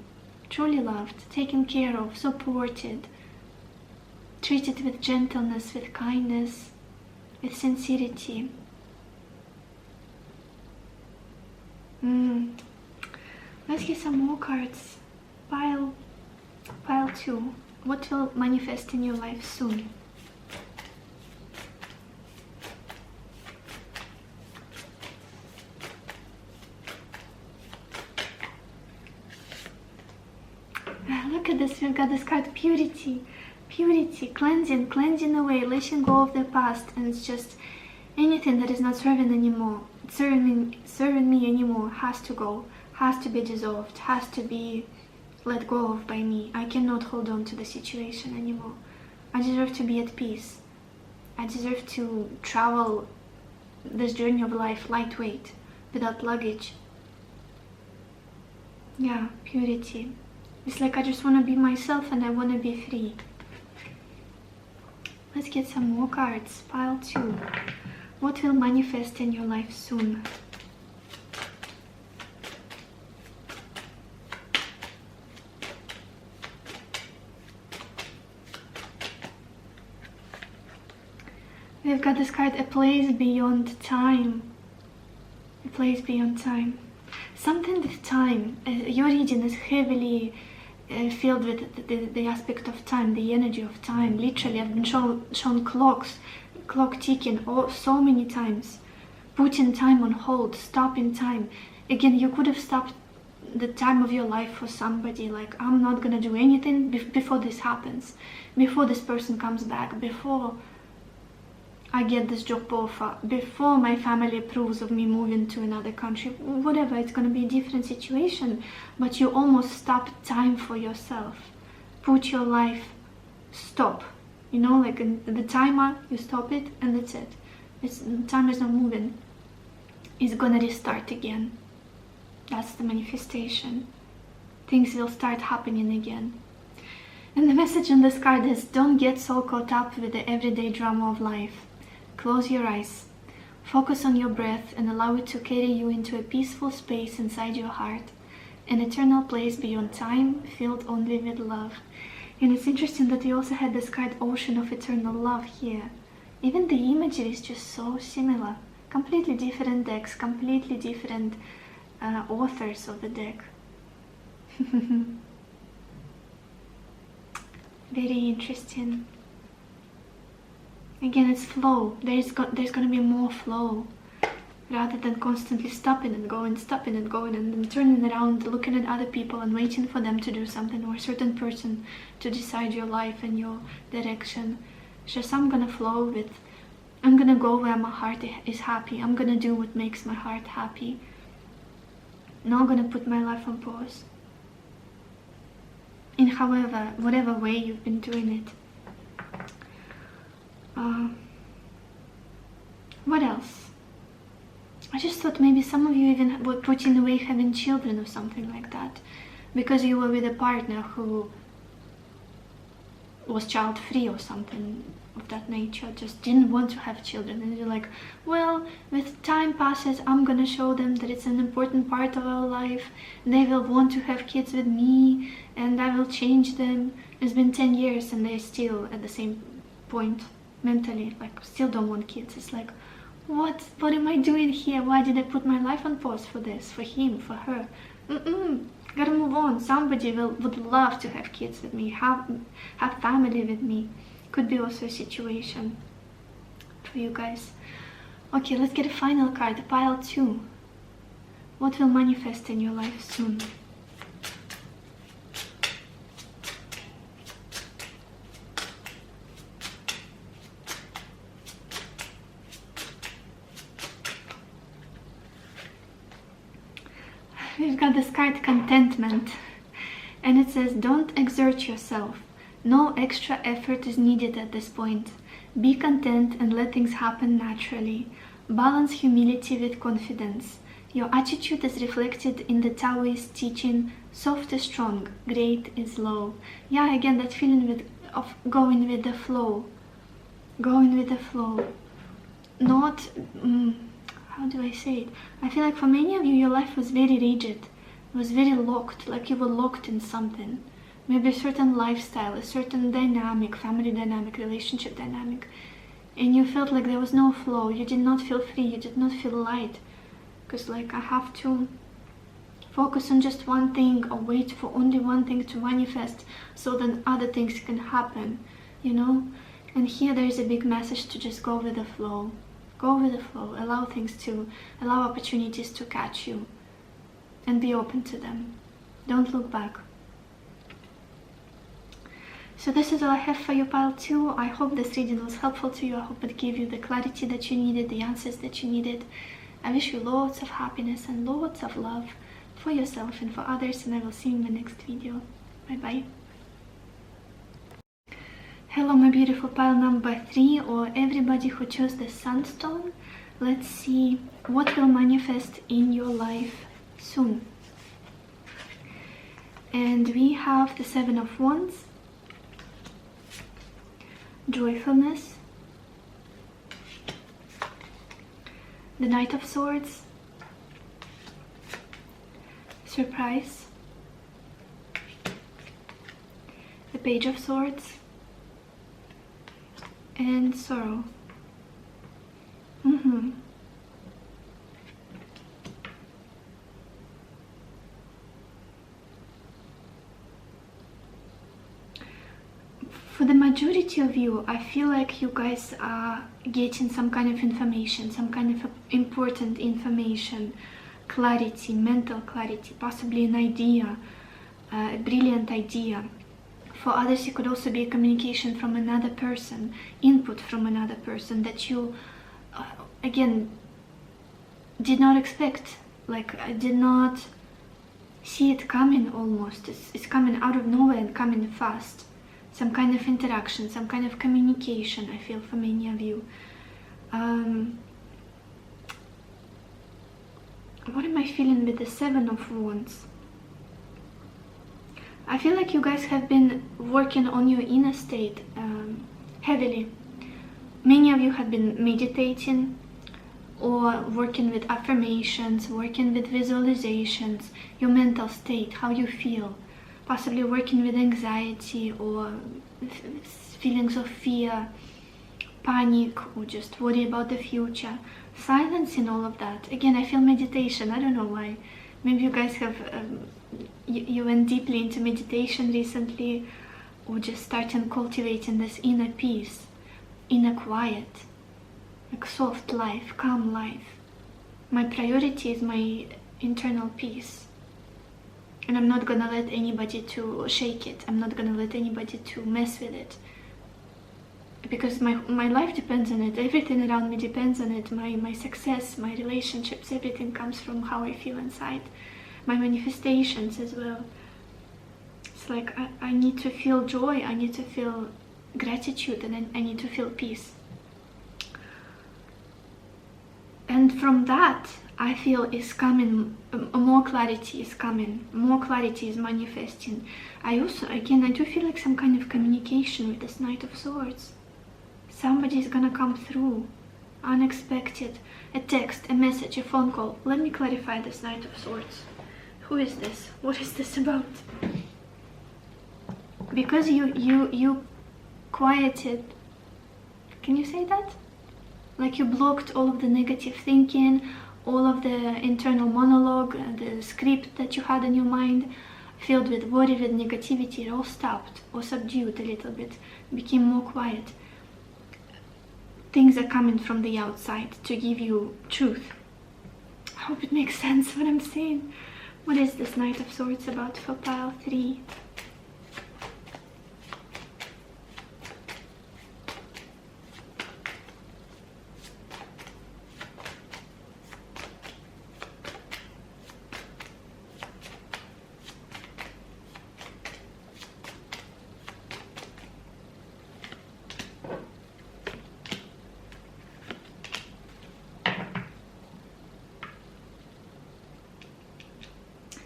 Truly loved, taken care of, supported, treated with gentleness, with kindness, with sincerity. Let's get some more cards. Pile 2. What will manifest in your life soon? Look at this, we've got this card, purity. Purity, cleansing away, letting go of the past, and it's just anything that is not serving me anymore has to go, has to be dissolved, has to be let go of by me. I cannot hold on to the situation anymore. I deserve to be at peace. I deserve to travel this journey of life lightweight, without luggage. Yeah, purity. It's like I just want to be myself and I want to be free. Let's get some more cards. Pile 2. What will manifest in your life soon? We've got this card, a place beyond time. A place beyond time. Something with time. Your reading is heavily filled with the aspect of time, the energy of time. Literally, I've been shown clock ticking so many times. Putting time on hold, stopping time. Again, you could have stopped the time of your life for somebody, like, I'm not gonna do anything before this happens, before this person comes back, before I get this job offer, before my family approves of me moving to another country, whatever, it's going to be a different situation, but you almost stop time for yourself. Put your life, stop, you know, like in the timer, you stop it and that's it. Time is not moving. It's going to restart again. That's the manifestation. Things will start happening again. And the message on this card is, don't get so caught up with the everyday drama of life. Close your eyes, focus on your breath and allow it to carry you into a peaceful space inside your heart, an eternal place beyond time, filled only with love. And it's interesting that we also had this card, Ocean of Eternal Love, here. Even the imagery is just so similar. Completely different decks, completely different authors of the deck. Very interesting. Again, it's flow. There's going to be more flow, rather than constantly stopping and going, and then turning around, looking at other people and waiting for them to do something, or a certain person to decide your life and your direction. It's just, I'm gonna flow with, I'm gonna go where my heart is happy. I'm gonna do what makes my heart happy. Not gonna put my life on pause. In whatever way you've been doing it. What else? I just thought maybe some of you even were putting away having children or something like that, because you were with a partner who was child-free or something of that nature, just didn't want to have children, and you're like, well, with time passes, I'm gonna show them that it's an important part of our life, they will want to have kids with me, and I will change them. It's been 10 years and they're still at the same point mentally, like, still don't want kids. It's like, what am I doing here? Why did I put my life on pause for this, for him, for her? Gotta move on. Somebody would love to have kids with me, have family with me. Could be also a situation for you guys. Okay, let's get a final card, pile 2. What will manifest in your life soon? We've got this card Contentment, and it says, don't exert yourself. No extra effort is needed at this point. Be content and let things happen naturally. Balance humility with confidence. Your attitude is reflected in the Taoist teaching, soft is strong, great is low. Yeah, again, that feeling of going with the flow. Going with the flow. Not, how do I say it? I feel like for many of you, your life was very rigid. It was very locked, like you were locked in something. Maybe a certain lifestyle, a certain dynamic, family dynamic, relationship dynamic. And you felt like there was no flow. You did not feel free. You did not feel light. Because like I have to focus on just one thing or wait for only one thing to manifest so then other things can happen, you know? And here there is a big message to just go with the flow. Go with the flow. Allow opportunities to catch you. And be open to them. Don't look back. So this is all I have for you, pile 2. I hope this reading was helpful to you. I hope it gave you the clarity that you needed, the answers that you needed. I wish you lots of happiness and lots of love for yourself and for others, and I will see you in the next video. Bye bye. Hello my beautiful pile number 3, or everybody who chose the Sunstone. Let's see what will manifest in your life soon. And we have the 7 of Wands, joyfulness, the Knight of Swords, surprise, the Page of Swords, and sorrow. For the majority of you, I feel like you guys are getting some kind of information, some kind of important information, clarity, mental clarity, possibly an idea, a brilliant idea. For others, it could also be a communication from another person, input from another person that you, again, did not expect. Like, I did not see it coming almost. It's coming out of nowhere and coming fast. Some kind of interaction, some kind of communication, I feel, for many of you. What am I feeling with the 7 of Wands? I feel like you guys have been working on your inner state heavily. Many of you have been meditating or working with affirmations, working with visualizations, your mental state, how you feel. Possibly working with anxiety or feelings of fear, panic, or just worry about the future. Silencing all of that. Again, I feel meditation. I don't know why. Maybe you guys have, you went deeply into meditation recently, or just starting cultivating this inner peace, inner quiet, like soft life, calm life. My priority is my internal peace. And I'm not gonna let anybody to shake it. I'm not gonna let anybody to mess with it. Because my life depends on it. Everything around me depends on it. My success, my relationships, everything comes from how I feel inside. My manifestations as well. It's like I need to feel joy. I need to feel gratitude. And I need to feel peace. And from that, I feel is coming, more clarity is coming, more clarity is manifesting. I do feel like some kind of communication with this Knight of Swords. Somebody is gonna come through, unexpected, a text, a message, a phone call. Let me clarify this Knight of Swords. Who is this? What is this about? Because you quieted, can you say that? Like you blocked all of the negative thinking, all of the internal monologue, the script that you had in your mind, filled with worry, with negativity, it all stopped or subdued a little bit, became more quiet. Things are coming from the outside to give you truth. I hope it makes sense what I'm saying. What is this Knight of Swords about for pile 3?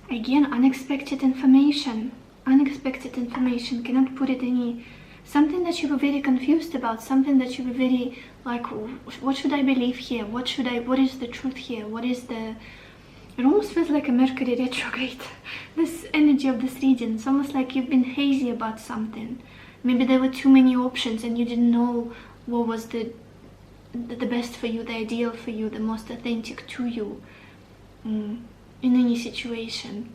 Again, unexpected information. Unexpected information, cannot put it any... Something that you were very confused about, something that you were very like, what should I believe here? What is the truth here? What is the... It almost feels like a Mercury retrograde. This energy of this reading, it's almost like you've been hazy about something. Maybe there were too many options and you didn't know what was the best for you, the ideal for you, the most authentic to you. In any situation.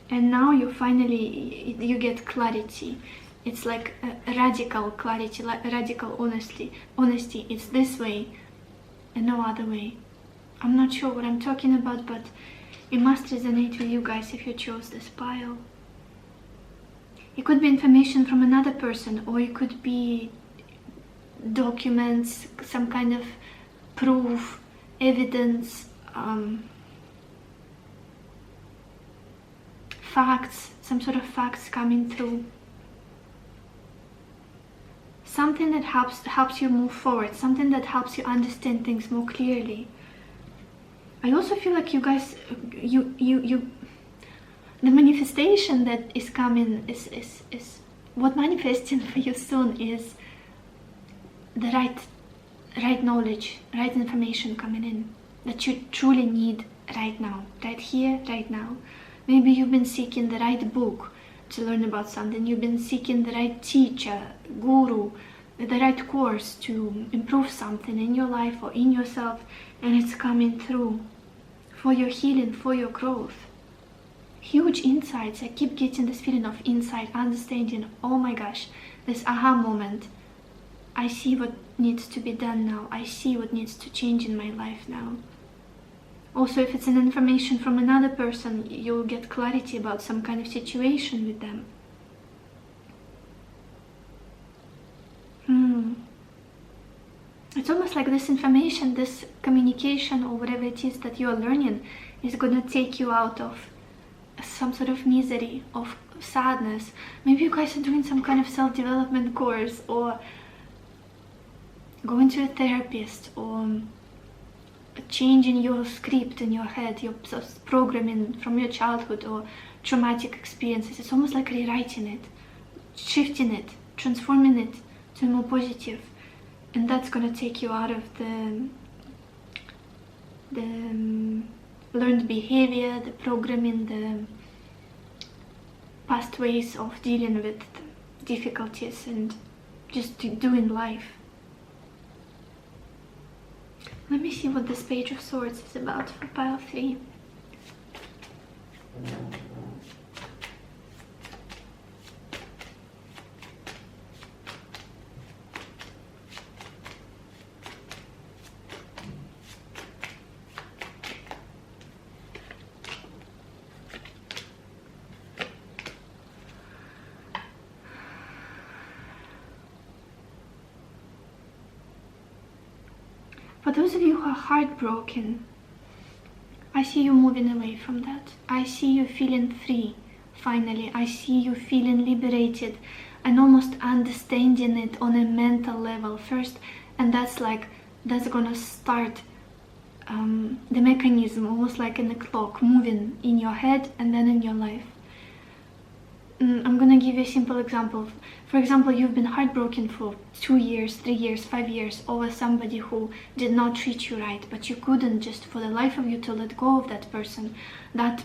And now you finally, you get clarity. It's like a radical clarity, like a radical honesty. It's this way and no other way. I'm not sure what I'm talking about, but it must resonate with you guys if you chose this pile. It could be information from another person, or it could be documents, some kind of proof, evidence, facts, some sort of facts coming through. Something that helps you move forward, something that helps you understand things more clearly. I also feel like you guys, the manifestation that is coming is what manifesting for you soon is the right knowledge, right information coming in that you truly need right now, right here, right now. Maybe you've been seeking the right book to learn about something. You've been seeking the right teacher, guru, the right course to improve something in your life or in yourself, and it's coming through for your healing, for your growth. Huge insights. I keep getting this feeling of insight, understanding. Oh my gosh, this aha moment. I see what needs to be done now. I see what needs to change in my life now. Also, if it's an information from another person, you'll get clarity about some kind of situation with them. It's almost like this information, this communication or whatever it is that you are learning is going to take you out of some sort of misery, of sadness. Maybe you guys are doing some kind of self-development course, or going to a therapist, or changing your script in your head, your programming from your childhood or traumatic experiences. It's almost like rewriting it, shifting it, transforming it to more positive, and that's going to take you out of the learned behavior, the programming, the past ways of dealing with difficulties and just doing life. Let me see what this Page of Swords is about for pile 3. For those of you who are heartbroken, I see you moving away from that. I see you feeling free, finally. I see you feeling liberated and almost understanding it on a mental level first. And that's gonna start the mechanism, almost like in a clock, moving in your head and then in your life. I'm gonna give you a simple example. For example, you've been heartbroken for 2 years, 3 years, 5 years over somebody who did not treat you right, but you couldn't just for the life of you to let go of that person, that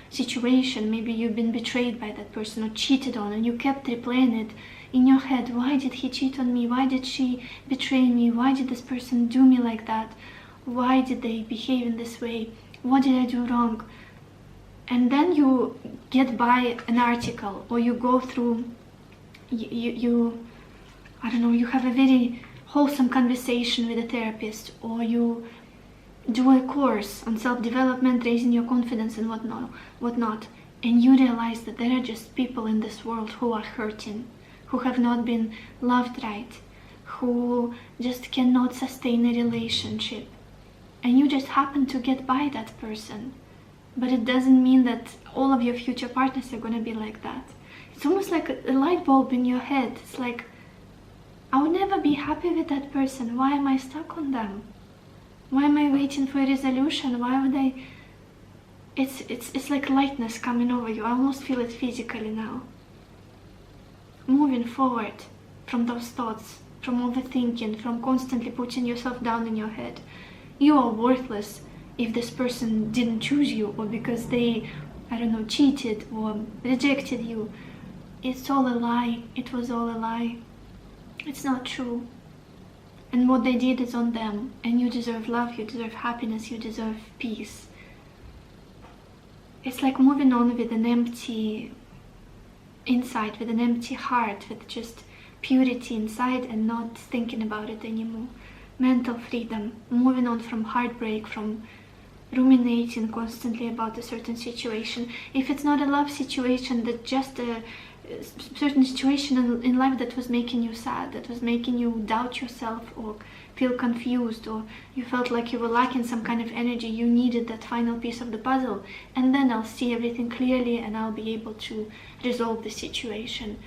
situation. Maybe you've been betrayed by that person or cheated on, and you kept replaying it in your head. Why did he cheat on me? Why did she betray me? Why did this person do me like that? Why did they behave in this way? What did I do wrong? And then you get by an article, or you go through, I don't know, you have a very wholesome conversation with a therapist, or you do a course on self-development, raising your confidence and whatnot, and you realize that there are just people in this world who are hurting, who have not been loved right, who just cannot sustain a relationship, and you just happen to get by that person. But it doesn't mean that all of your future partners are going to be like that. It's almost like a light bulb in your head. It's like, I would never be happy with that person. Why am I stuck on them? Why am I waiting for a resolution? Why would I? It's like lightness coming over you. I almost feel it physically now. Moving forward from those thoughts, from overthinking, from constantly putting yourself down in your head. You are worthless if this person didn't choose you, or because they, I don't know, cheated or rejected you. It's all a lie. It was all a lie. It's not true. And what they did is on them. And you deserve love, you deserve happiness, you deserve peace. It's like moving on with an empty inside, with an empty heart, with just purity inside and not thinking about it anymore. Mental freedom, moving on from heartbreak, from ruminating constantly about a certain situation. If it's not a love situation, that just a certain situation in life that was making you sad, that was making you doubt yourself or feel confused, or you felt like you were lacking some kind of energy, you needed that final piece of the puzzle, and then I'll see everything clearly and I'll be able to resolve the situation.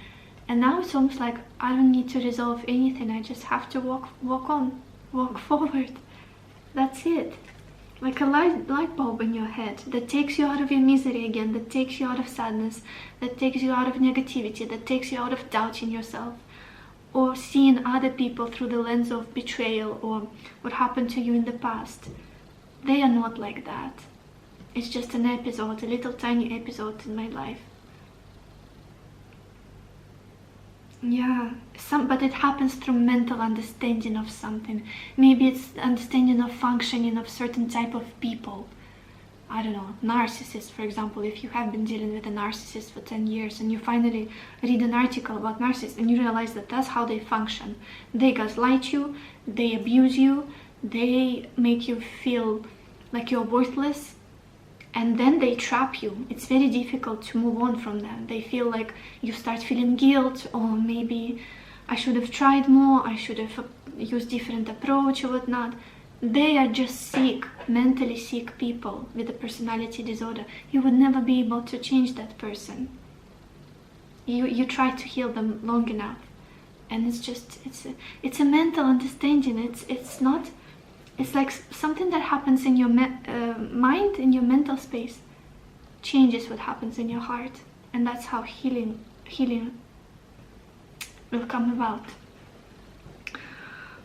And now it's almost like I don't need to resolve anything. I just have to walk forward. That's it. Like a light bulb in your head that takes you out of your misery again, that takes you out of sadness, that takes you out of negativity, that takes you out of doubting yourself, or seeing other people through the lens of betrayal or what happened to you in the past. They are not like that. It's just an episode, a little tiny episode in my life. Yeah, but it happens through mental understanding of something. Maybe it's understanding of functioning of certain type of people. I don't know, narcissists, for example. If you have been dealing with a narcissist for 10 years and you finally read an article about narcissists and you realize that that's how they function. They gaslight you, they abuse you, they make you feel like you're worthless, and then they trap you. It's very difficult to move on from them. They feel like you start feeling guilt, or maybe I should have tried more, I should have used different approach or whatnot. They are just sick, mentally sick people with a personality disorder. You would never be able to change that person. You try to heal them long enough, and it's a mental understanding. It's like something that happens in your mind, in your mental space, changes what happens in your heart, and that's how healing will come about.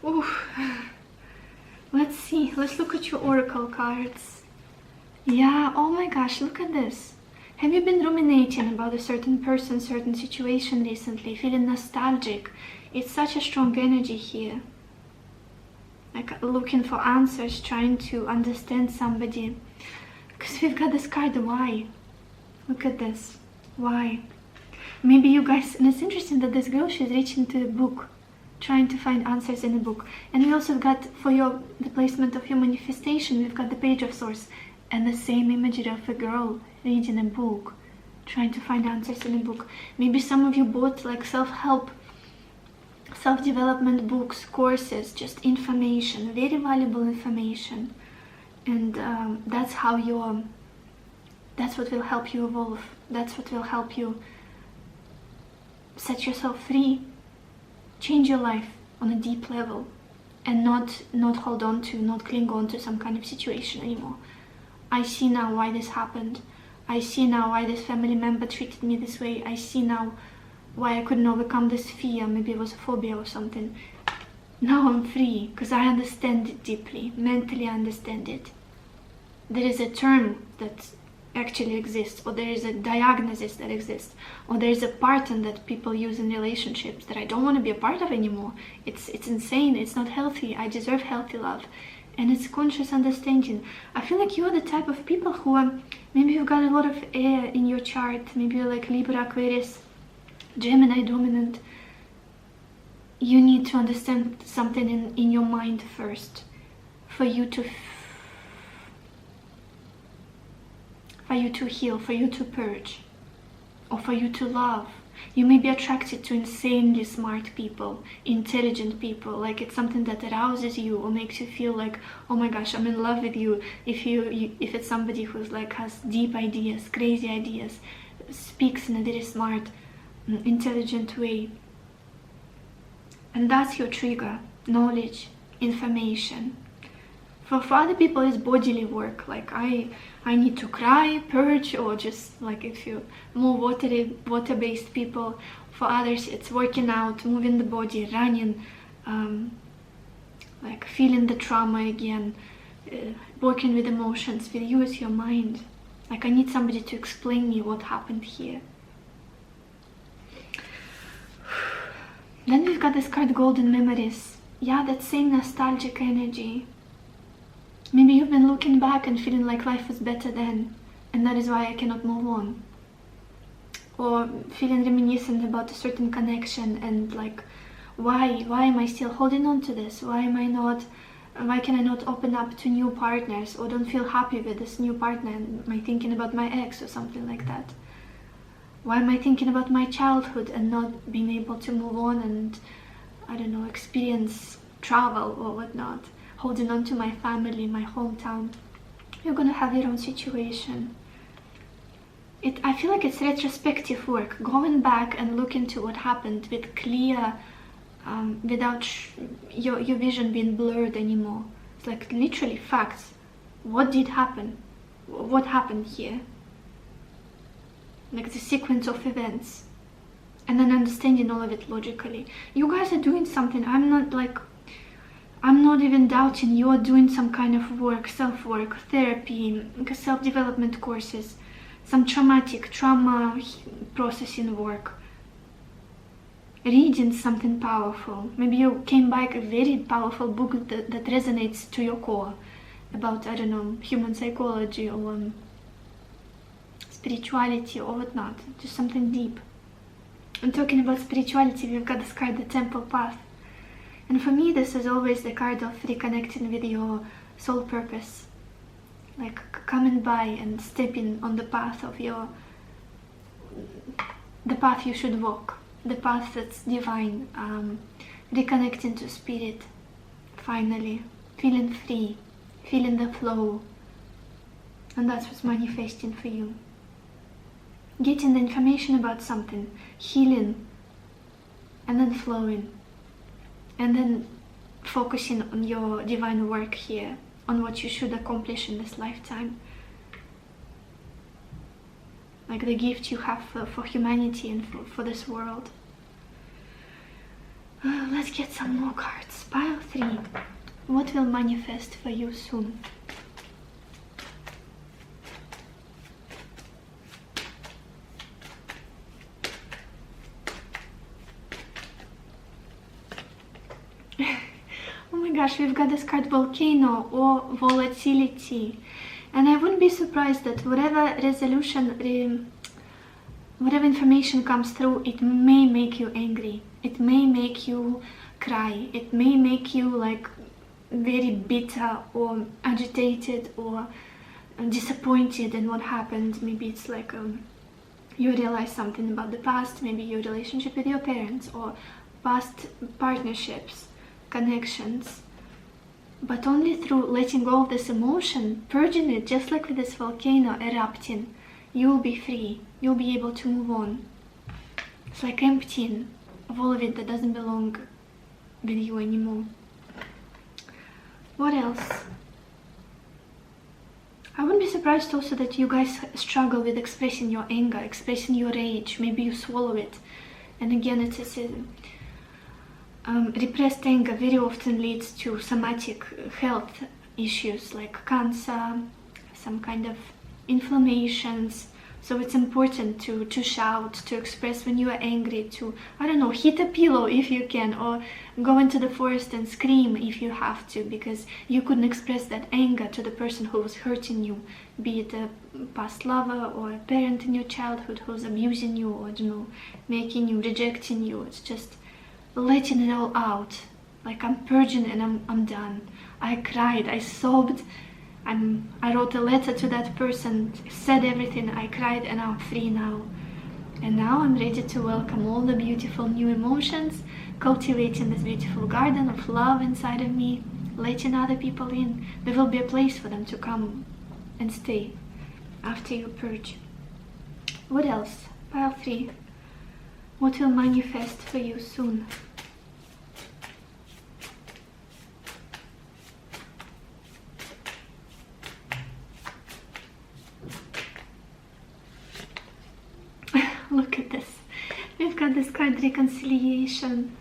Ooh. Let's see. Let's look at your oracle cards. Yeah. Oh my gosh! Look at this. Have you been ruminating about a certain person, certain situation recently? Feeling nostalgic? It's such a strong energy here. Like looking for answers, trying to understand somebody. Because we've got this card, why? Look at this. Why? Maybe you guys, and it's interesting that this girl, she's reaching to a book, trying to find answers in a book. And we also got, for the placement of your manifestation, we've got the Page of Swords and the same imagery of a girl reading a book, trying to find answers in a book. Maybe some of you bought like self-help, self-development books, courses, just information, very valuable information. And that's what will help you evolve. That's what will help you set yourself free, change your life on a deep level, and not hold on to, not cling on to some kind of situation anymore. I see now why this happened. I see now why this family member treated me this way. I see now why I couldn't overcome this fear. Maybe it was a phobia or something. Now I'm free because I understand it deeply, mentally I understand it. There is a term that actually exists, or there is a diagnosis that exists, or there is a pattern that people use in relationships that I don't want to be a part of anymore. It's insane, it's not healthy. I deserve healthy love. And it's conscious understanding. I feel like you're the type of people who maybe you've got a lot of air in your chart. Maybe you're like Libra, Aquarius, Gemini dominant. You need to understand something in your mind first for you to for you to heal, for you to purge, or for you to love. You may be attracted to insanely smart people, intelligent people, like it's something that arouses you or makes you feel like, oh my gosh, I'm in love with you. If it's somebody who's like has deep ideas, crazy ideas, speaks in a very smart, intelligent way. And that's your trigger, knowledge, information. For other people it's bodily work, like I need to cry, purge, or just like if you more water-based people. For others it's working out, moving the body, running, like feeling the trauma again, working with emotions. For you it's your mind. Like I need somebody to explain me what happened here. Then we've got this card, Golden Memories. Yeah, that same nostalgic energy. Maybe you've been looking back and feeling like life was better then, and that is why I cannot move on. Or feeling reminiscent about a certain connection and like, why am I still holding on to this? Why can I not open up to new partners, or don't feel happy with this new partner? Am I thinking about my ex or something like that? Why am I thinking about my childhood and not being able to move on and, I don't know, experience travel or whatnot? Holding on to my family, my hometown. You're gonna have your own situation. I feel like it's retrospective work, going back and looking to what happened with clear, without your vision being blurred anymore. It's like literally facts. What did happen? What happened here? Like the sequence of events. And then understanding all of it logically. You guys are doing something. I'm not even doubting you are doing some kind of work, self-work, therapy, self-development courses, some trauma processing work, reading something powerful. Maybe you came by a very powerful book that resonates to your core about, I don't know, human psychology or spirituality or whatnot, just something deep. And talking about spirituality, we've got this card, the Temple Path. And for me, this is always the card of reconnecting with your soul purpose. Like coming by and stepping on the path of the path you should walk. The path that's divine. Reconnecting to spirit. Finally. Feeling free. Feeling the flow. And that's what's manifesting for you. Getting the information about something. Healing. And then flowing. And then focusing on your divine work here, on what you should accomplish in this lifetime. Like the gift you have for humanity and for this world. Let's get some more cards. Pile 3. What will manifest for you soon? Gosh, we've got this card, Volcano or Volatility, and I wouldn't be surprised that whatever resolution, whatever information comes through, it may make you angry, it may make you cry, it may make you like very bitter or agitated or disappointed in what happened. Maybe it's like you realize something about the past, maybe your relationship with your parents or past partnerships, connections. But only through letting go of this emotion, purging it, just like with this volcano erupting, you'll be free. You'll be able to move on. It's like emptying of all of it that doesn't belong with you anymore. What else? I wouldn't be surprised also that you guys struggle with expressing your anger, expressing your rage. Maybe you swallow it. And again, it's repressed anger very often leads to somatic health issues like cancer, some kind of inflammations. So it's important to shout, to express when you are angry, to, I don't know, hit a pillow if you can, or go into the forest and scream if you have to, because you couldn't express that anger to the person who was hurting you, be it a past lover or a parent in your childhood who's abusing you, or, I don't know, making you, rejecting you. It's just letting it all out. Like I'm purging and I'm done. I cried, I sobbed, I wrote a letter to that person, said everything, I cried, and I'm free now. And now I'm ready to welcome all the beautiful new emotions, cultivating this beautiful garden of love inside of me, letting other people in. There will be a place for them to come and stay after you purge. What else? Pile 3. What will manifest for you soon? Look at this. We've got this card, reconciliation.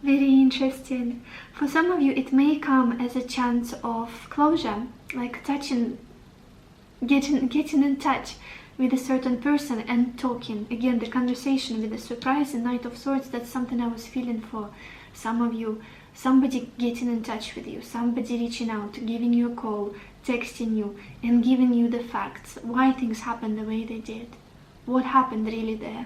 Very interesting. For some of you, it may come as a chance of closure, like touching, getting in touch with a certain person and talking. Again, the conversation with the surprise and Knight of Swords, that's something I was feeling for some of you. Somebody getting in touch with you, somebody reaching out, giving you a call, texting you, and giving you the facts, why things happened the way they did. What happened really there,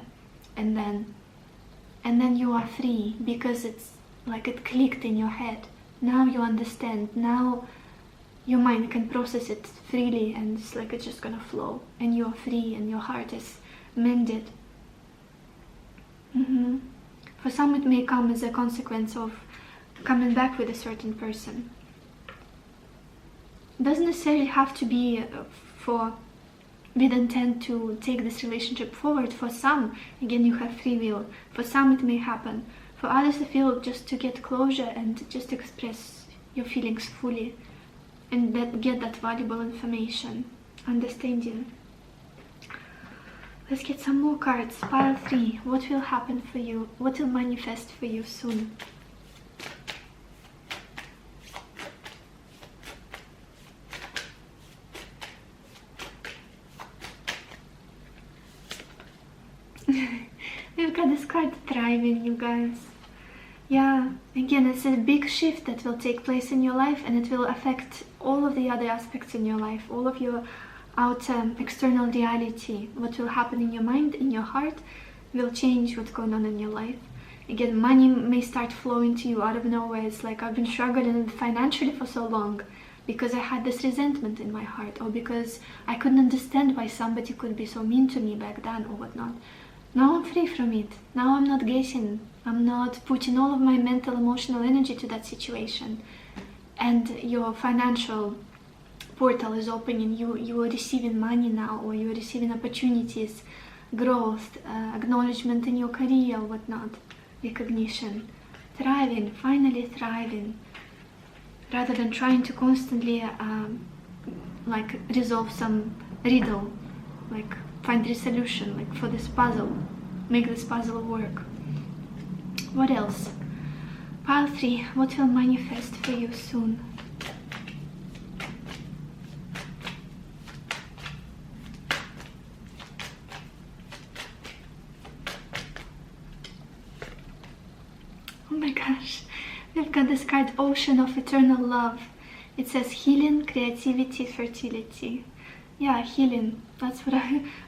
and then you are free, because it's like it clicked in your head. Now you understand. Now your mind can process it freely, and it's like it's just gonna flow, and you're free, and your heart is mended. For some, it may come as a consequence of coming back with a certain person. It doesn't necessarily have to be with intent to take this relationship forward. For some, again, you have free will. For some, it may happen. For others, I feel just to get closure and just express your feelings fully and get that valuable information, understanding. Let's get some more cards. Pile 3. What will happen for you? What will manifest for you soon? We've got this card, thriving, you guys. Yeah, again, it's a big shift that will take place in your life, and it will affect all of the other aspects in your life, all of your outer external reality. What will happen in your mind, in your heart, will change what's going on in your life. Again, money may start flowing to you out of nowhere. It's like, I've been struggling financially for so long because I had this resentment in my heart, or because I couldn't understand why somebody could be so mean to me back then or whatnot. Now I'm free from it. Now I'm not guessing. I'm not putting all of my mental, emotional energy to that situation. And your financial portal is opening. You are receiving money now, or you are receiving opportunities, growth, acknowledgement in your career, whatnot, recognition. Thriving, finally thriving. Rather than trying to constantly like resolve some riddle, like find resolution, like for this puzzle, make this puzzle work. What else? Pile 3. What will manifest for you soon? Oh my gosh, we've got this card, Ocean of Eternal Love. It says healing, creativity, fertility. Yeah, healing. That's what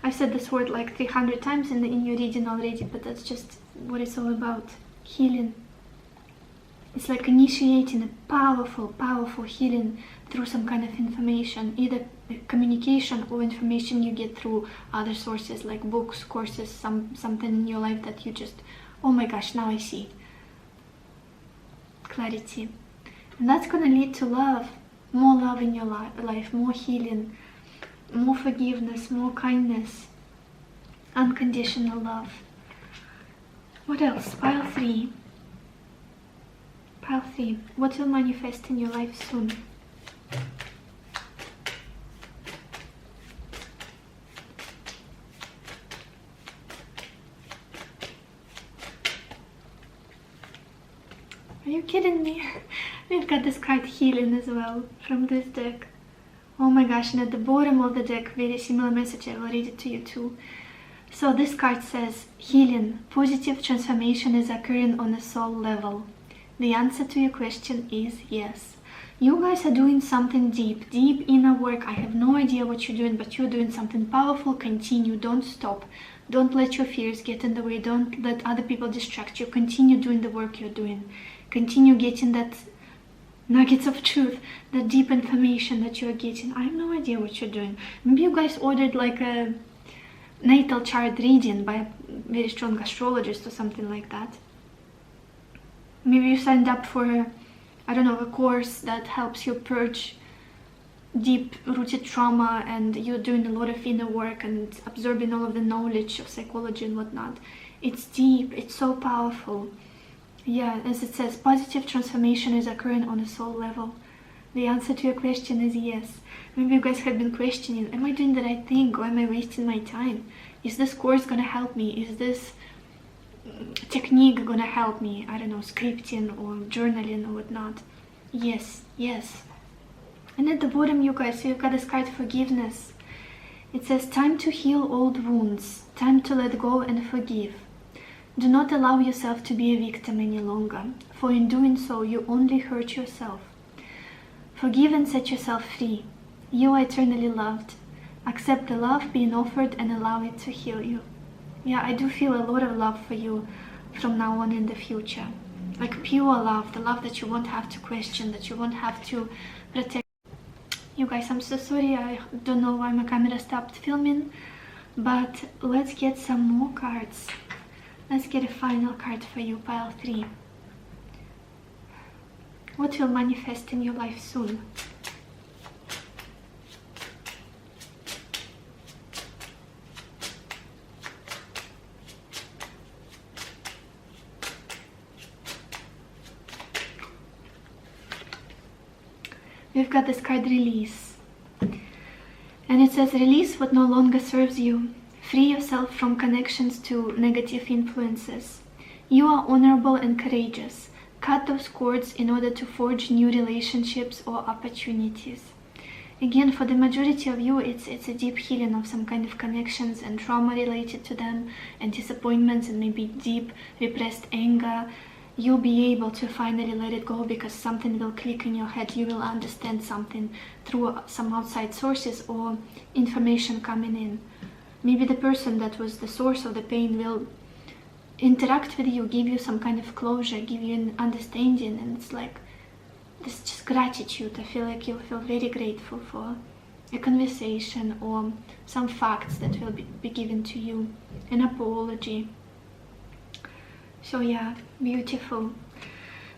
I've said this word like 300 times in your reading already, but that's just what it's all about. Healing. It's like initiating a powerful, powerful healing through some kind of information, either communication or information you get through other sources like books, courses, something in your life that you just, oh my gosh, now I see. Clarity. And that's going to lead to love. More love in your life, more healing, more forgiveness, more kindness, unconditional love. What else? Pile 3. Pile 3. What will manifest in your life soon? Are you kidding me? We've got this card, healing, as well from this deck. Oh my gosh, and at the bottom of the deck, very similar message. I will read it to you too. So this card says, healing, positive transformation is occurring on a soul level. The answer to your question is yes. You guys are doing something deep inner work. I have no idea what you're doing, but you're doing something powerful. Continue, don't stop. Don't let your fears get in the way. Don't let other people distract you. Continue doing the work you're doing. Continue getting that nuggets of truth, the deep information that you're getting. I have no idea what you're doing. Maybe you guys ordered like a natal chart reading by a very strong astrologist or something like that. Maybe you signed up for, I don't know, a course that helps you purge deep-rooted trauma, and you're doing a lot of inner work and absorbing all of the knowledge of psychology and whatnot. It's deep, it's so powerful. Yeah, as it says, positive transformation is occurring on a soul level. The answer to your question is yes. Maybe you guys have been questioning, am I doing the right thing, or am I wasting my time? Is this course gonna help me? Is this technique gonna help me? I don't know, scripting or journaling or whatnot. Yes, yes. And at the bottom, you guys, you've got this card, forgiveness. It says, time to heal old wounds, time to let go and forgive. Do not allow yourself to be a victim any longer, for in doing so, you only hurt yourself. Forgive and set yourself free. You are eternally loved. Accept the love being offered and allow it to heal you. Yeah, I do feel a lot of love for you from now on in the future. Like pure love, the love that you won't have to question, that you won't have to protect. You guys, I'm so sorry, I don't know why my camera stopped filming, but let's get some more cards. Let's get a final card for you, pile 3. What will manifest in your life soon? We've got this card, release. And it says, release what no longer serves you. Free yourself from connections to negative influences. You are honorable and courageous. Cut those cords in order to forge new relationships or opportunities. Again, for the majority of you, it's a deep healing of some kind of connections and trauma related to them, and disappointments, and maybe deep repressed anger. You'll be able to finally let it go because something will click in your head. You will understand something through some outside sources or information coming in. Maybe the person that was the source of the pain will interact with you, give you some kind of closure, give you an understanding, and it's like this just gratitude. I feel like you'll feel very grateful for a conversation or some facts that will be given to you, an apology. So yeah, beautiful.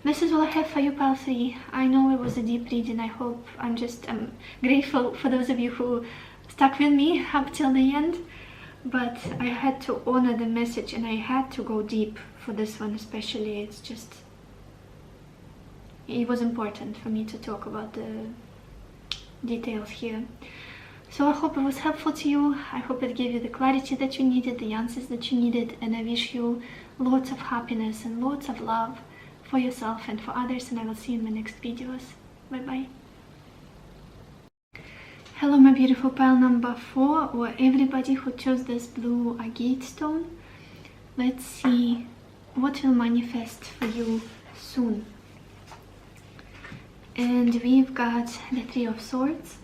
This is all I have for you, pile 3. I know it was a deep reading. I'm grateful for those of you who stuck with me up till the end. But I had to honor the message, and I had to go deep for this one especially. It was important for me to talk about the details here. So I hope it was helpful to you. I hope it gave you the clarity that you needed, the answers that you needed, and I wish you lots of happiness and lots of love for yourself and for others, and I will see you in my next videos. Bye bye. Hello my beautiful pile number 4, or everybody who chose this blue agate stone. Let's see what will manifest for you soon. And we've got the 3 of Swords,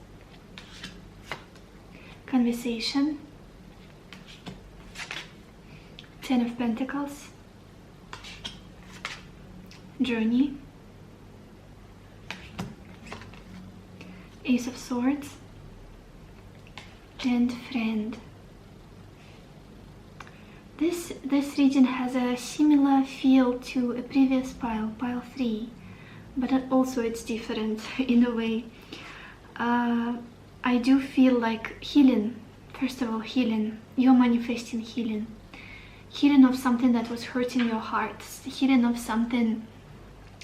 conversation, 10 of Pentacles, journey, Ace of Swords, and friend. This reading has a similar feel to a previous pile 3, but also it's different in a way. I do feel like healing. First of all, healing. You're manifesting healing. Healing of something that was hurting your heart. Healing of something,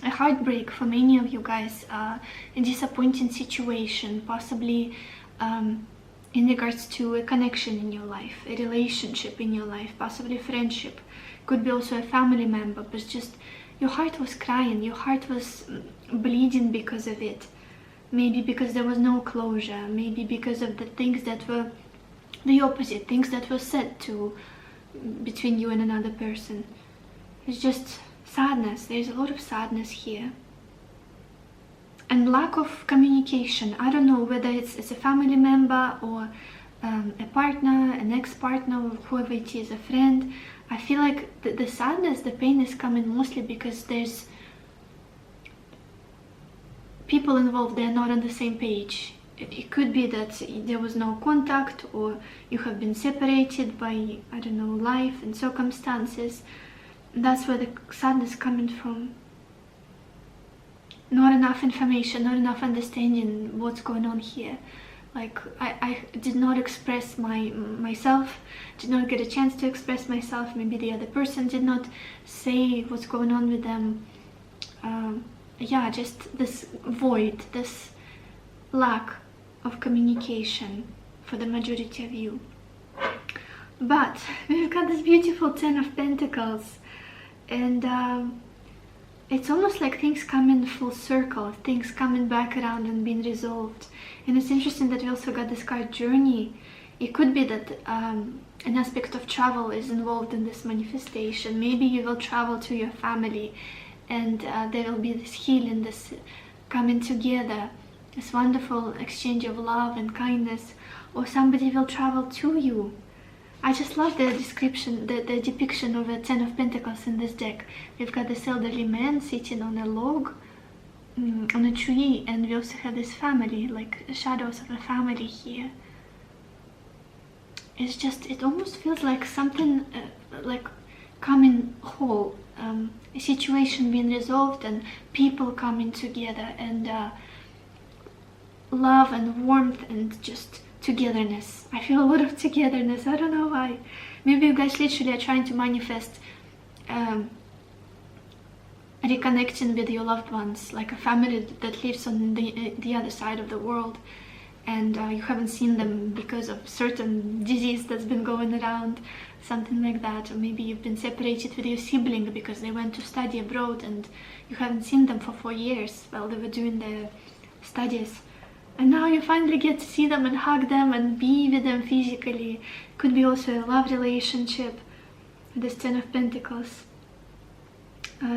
a heartbreak for many of you guys, a disappointing situation, possibly in regards to a connection in your life, a relationship in your life, possibly friendship. Could be also a family member, but just your heart was crying, your heart was bleeding because of it. Maybe because there was no closure, maybe because of the things that were the opposite, things that were said to between you and another person. It's just sadness. There's a lot of sadness here. And lack of communication. I don't know whether it's a family member or a partner, an ex-partner, or whoever it is, a friend. I feel like the sadness, the pain is coming mostly because there's people involved, they're not on the same page. It could be that there was no contact, or you have been separated by, I don't know, life and circumstances. That's where the sadness coming from. Not enough information, not enough understanding what's going on here. Like, I did not express myself, did not get a chance to express myself. Maybe the other person did not say what's going on with them. Yeah, just this void, this lack of communication for the majority of you. But we've got this beautiful Ten of Pentacles, and it's almost like things come in full circle, things coming back around and being resolved. And it's interesting that we also got this card Journey. It could be that an aspect of travel is involved in this manifestation. Maybe you will travel to your family, and there will be this healing, this coming together, this wonderful exchange of love and kindness, or somebody will travel to you. I just love the description, the depiction of a Ten of Pentacles in this deck. We've got this elderly man sitting on a log, on a tree, and we also have this family, like shadows of a family here. It's just, it almost feels like something like coming whole, a situation being resolved and people coming together, and love and warmth and just togetherness. I feel a lot of togetherness. I don't know why. Maybe you guys literally are trying to manifest reconnecting with your loved ones, like a family that lives on the other side of the world, and you haven't seen them because of certain disease that's been going around, something like that. Or maybe you've been separated with your sibling because they went to study abroad and you haven't seen them for 4 years while they were doing their studies. And now you finally get to see them and hug them and be with them physically. Could be also a love relationship, this Ten of Pentacles.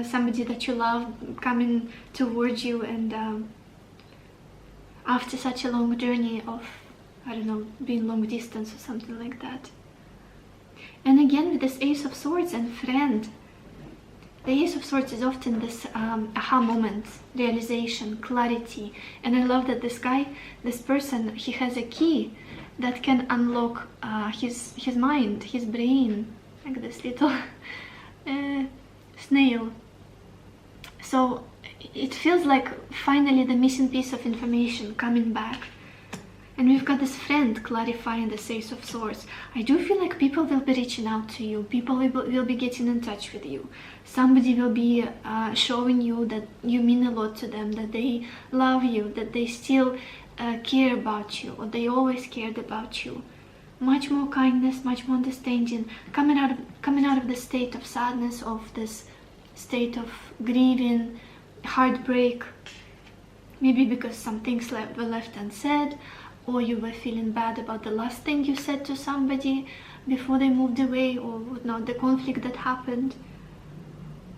Somebody that you love coming towards you, and after such a long journey of, I don't know, being long distance or something like that. And again with this Ace of Swords and friend. The Ace of Swords is often this aha moment, realization, clarity. And I love that this guy, this person, he has a key that can unlock his mind, his brain, like this little snail. So it feels like finally the missing piece of information coming back. And we've got this friend clarifying the Ace of Swords. I do feel like people will be reaching out to you. People will be getting in touch with you. Somebody will be showing you that you mean a lot to them, that they love you, that they still care about you, or they always cared about you. Much more kindness, much more understanding, coming out of the state of sadness, of this state of grieving, heartbreak. Maybe because some things were left unsaid, or you were feeling bad about the last thing you said to somebody before they moved away, or whatnot, the conflict that happened.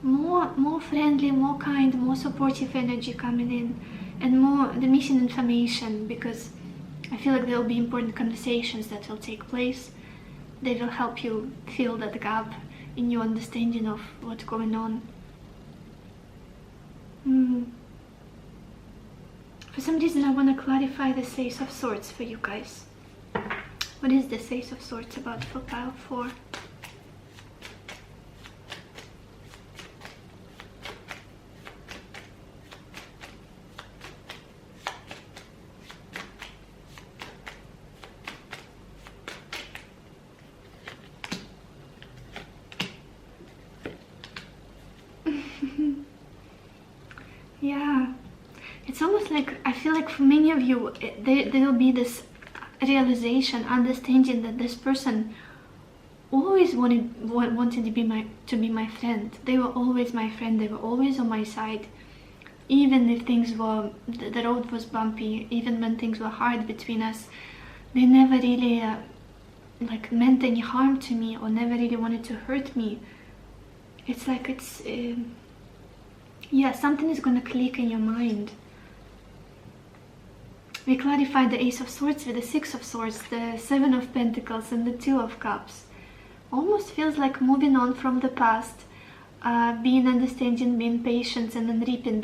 More friendly, more kind, more supportive energy coming in, and more the missing information, because I feel like there will be important conversations that will take place. They will help you fill that gap in your understanding of what's going on. For some reason, I want to clarify the Ace of Swords for you guys. What is the Ace of Swords about for pile 4? Yeah. It's almost like, I feel like for many of you, there will be this realization, understanding that this person always wanted to be my friend. They were always my friend. They were always on my side, even if things were, the road was bumpy, even when things were hard between us. They never really like meant any harm to me, or never really wanted to hurt me. It's like it's yeah, something is gonna click in your mind. We clarified the Ace of Swords with the Six of Swords, the Seven of Pentacles, and the Two of Cups. Almost feels like moving on from the past, being understanding, being patient, and then reaping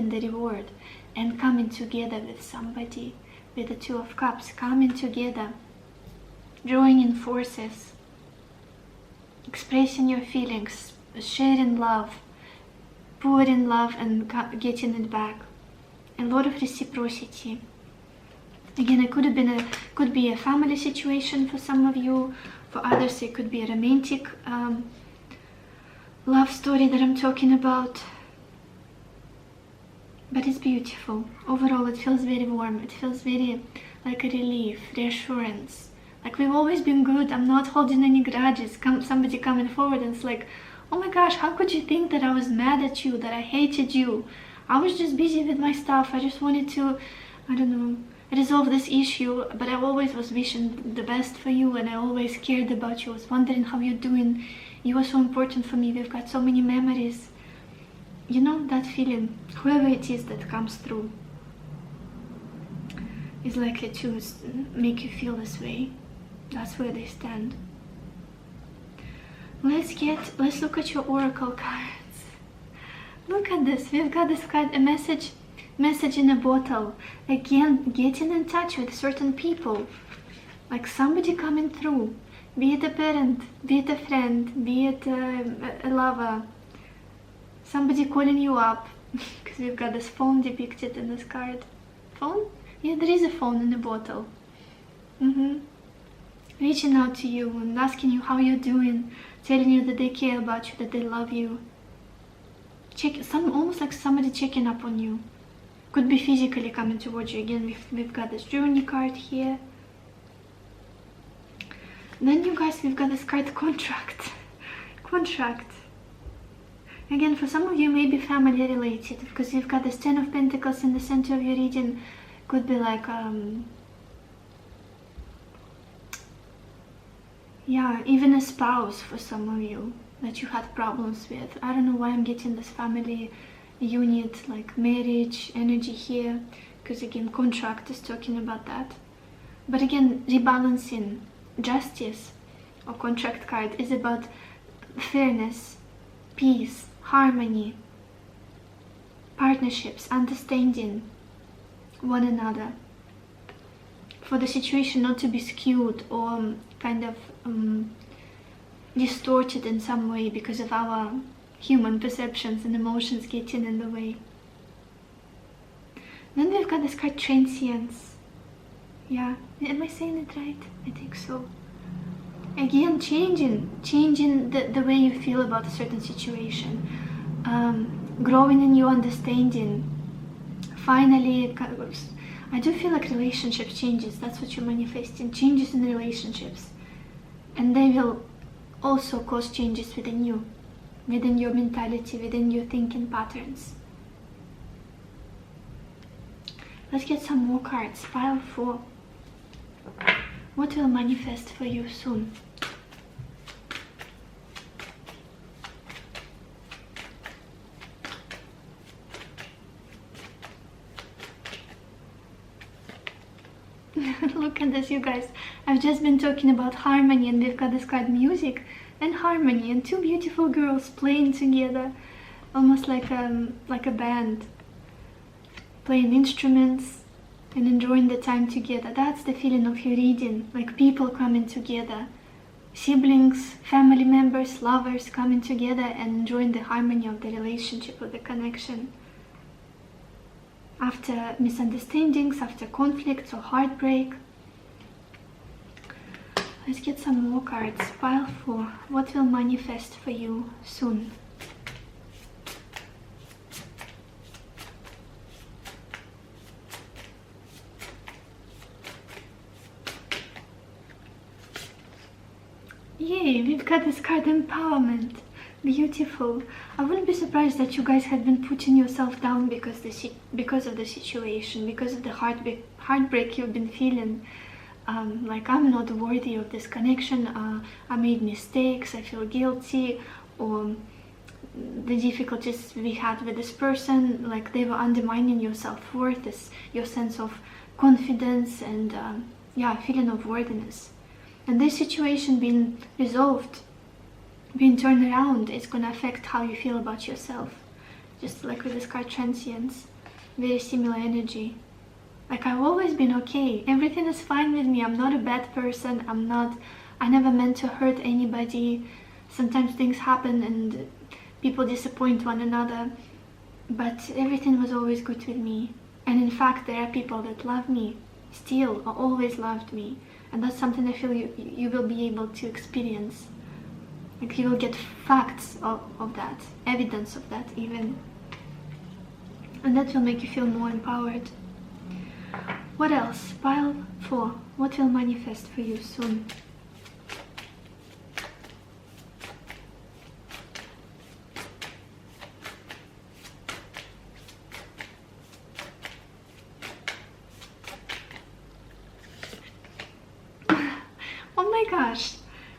the reward, and coming together with somebody, with the Two of Cups, coming together, joining forces, expressing your feelings, sharing love, pouring love and getting it back. A lot of reciprocity. Again, it could be a family situation for some of you. For others, it could be a romantic love story that I'm talking about. But it's beautiful. Overall, it feels very warm. It feels very like a relief, reassurance. Like, we've always been good. I'm not holding any grudges. Somebody coming forward and it's like, oh my gosh, how could you think that I was mad at you, that I hated you? I was just busy with my stuff. I just wanted to, I don't know, resolve this issue, but I always was wishing the best for you, and I always cared about you. I was wondering how you're doing. You were so important for me. We've got so many memories. You know, that feeling, whoever it is that comes through is likely to make you feel this way. That's where they stand. Let's look at your oracle cards. Look at this. We've got this card, a message in a bottle. Again, getting in touch with certain people, like somebody coming through, be it a parent, be it a friend, be it a lover, somebody calling you up, because we've got this phone depicted in this card. Phone? Yeah, there is a phone in the bottle. Reaching out to you and asking you how you're doing, telling you that they care about you, that they love you. Almost like somebody checking up on you. Could be physically coming towards you. Again, we've got this journey card here. Then, you guys, we've got this card, contract. Contract. Again, for some of you, maybe family related, because you've got this 10 of Pentacles in the center of your reading. Could be like, yeah, even a spouse for some of you that you had problems with. I don't know why I'm getting this family unit, like marriage energy here, because again, contract is talking about that. But again, rebalancing, justice, or contract card is about fairness, peace, harmony, partnerships, understanding one another, for the situation not to be skewed or kind of distorted in some way because of our human perceptions and emotions getting in the way. Then we've got this card, transience. Yeah, am I saying it right? I think so. Again, changing the way you feel about a certain situation, growing in your understanding. Finally, I do feel like relationships changes. That's what you're manifesting, changes in relationships, and they will also cause changes within you, within your mentality, within your thinking patterns. Let's get some more cards. Pile 4. What will manifest for you soon? Look at this, you guys. I've just been talking about harmony, and we've got this card, music and harmony, and two beautiful girls playing together, almost like a band, playing instruments and enjoying the time together. That's the feeling of your reading, like people coming together, siblings, family members, lovers coming together and enjoying the harmony of the relationship, of the connection. After misunderstandings, after conflicts or heartbreak. Let's get some more cards. Pile 4. What will manifest for you soon? Yay, we've got this card, empowerment. Beautiful. I wouldn't be surprised that you guys have been putting yourself down because of the situation, because of the heartbreak you've been feeling. Like, I'm not worthy of this connection, I made mistakes, I feel guilty, or the difficulties we had with this person, like they were undermining your self-worth, your sense of confidence, and yeah, feeling of worthiness. And this situation being resolved, being turned around is going to affect how you feel about yourself. Just like with this card Transience, very similar energy. Like, I've always been okay, everything is fine with me, I'm not a bad person, I never meant to hurt anybody. Sometimes things happen and people disappoint one another, but everything was always good with me. And in fact, there are people that love me still, or always loved me, and that's something I feel you will be able to experience. Like, you will get facts of that, evidence of that even, and that will make you feel more empowered. What else? Pile 4. What will manifest for you soon? Oh my gosh,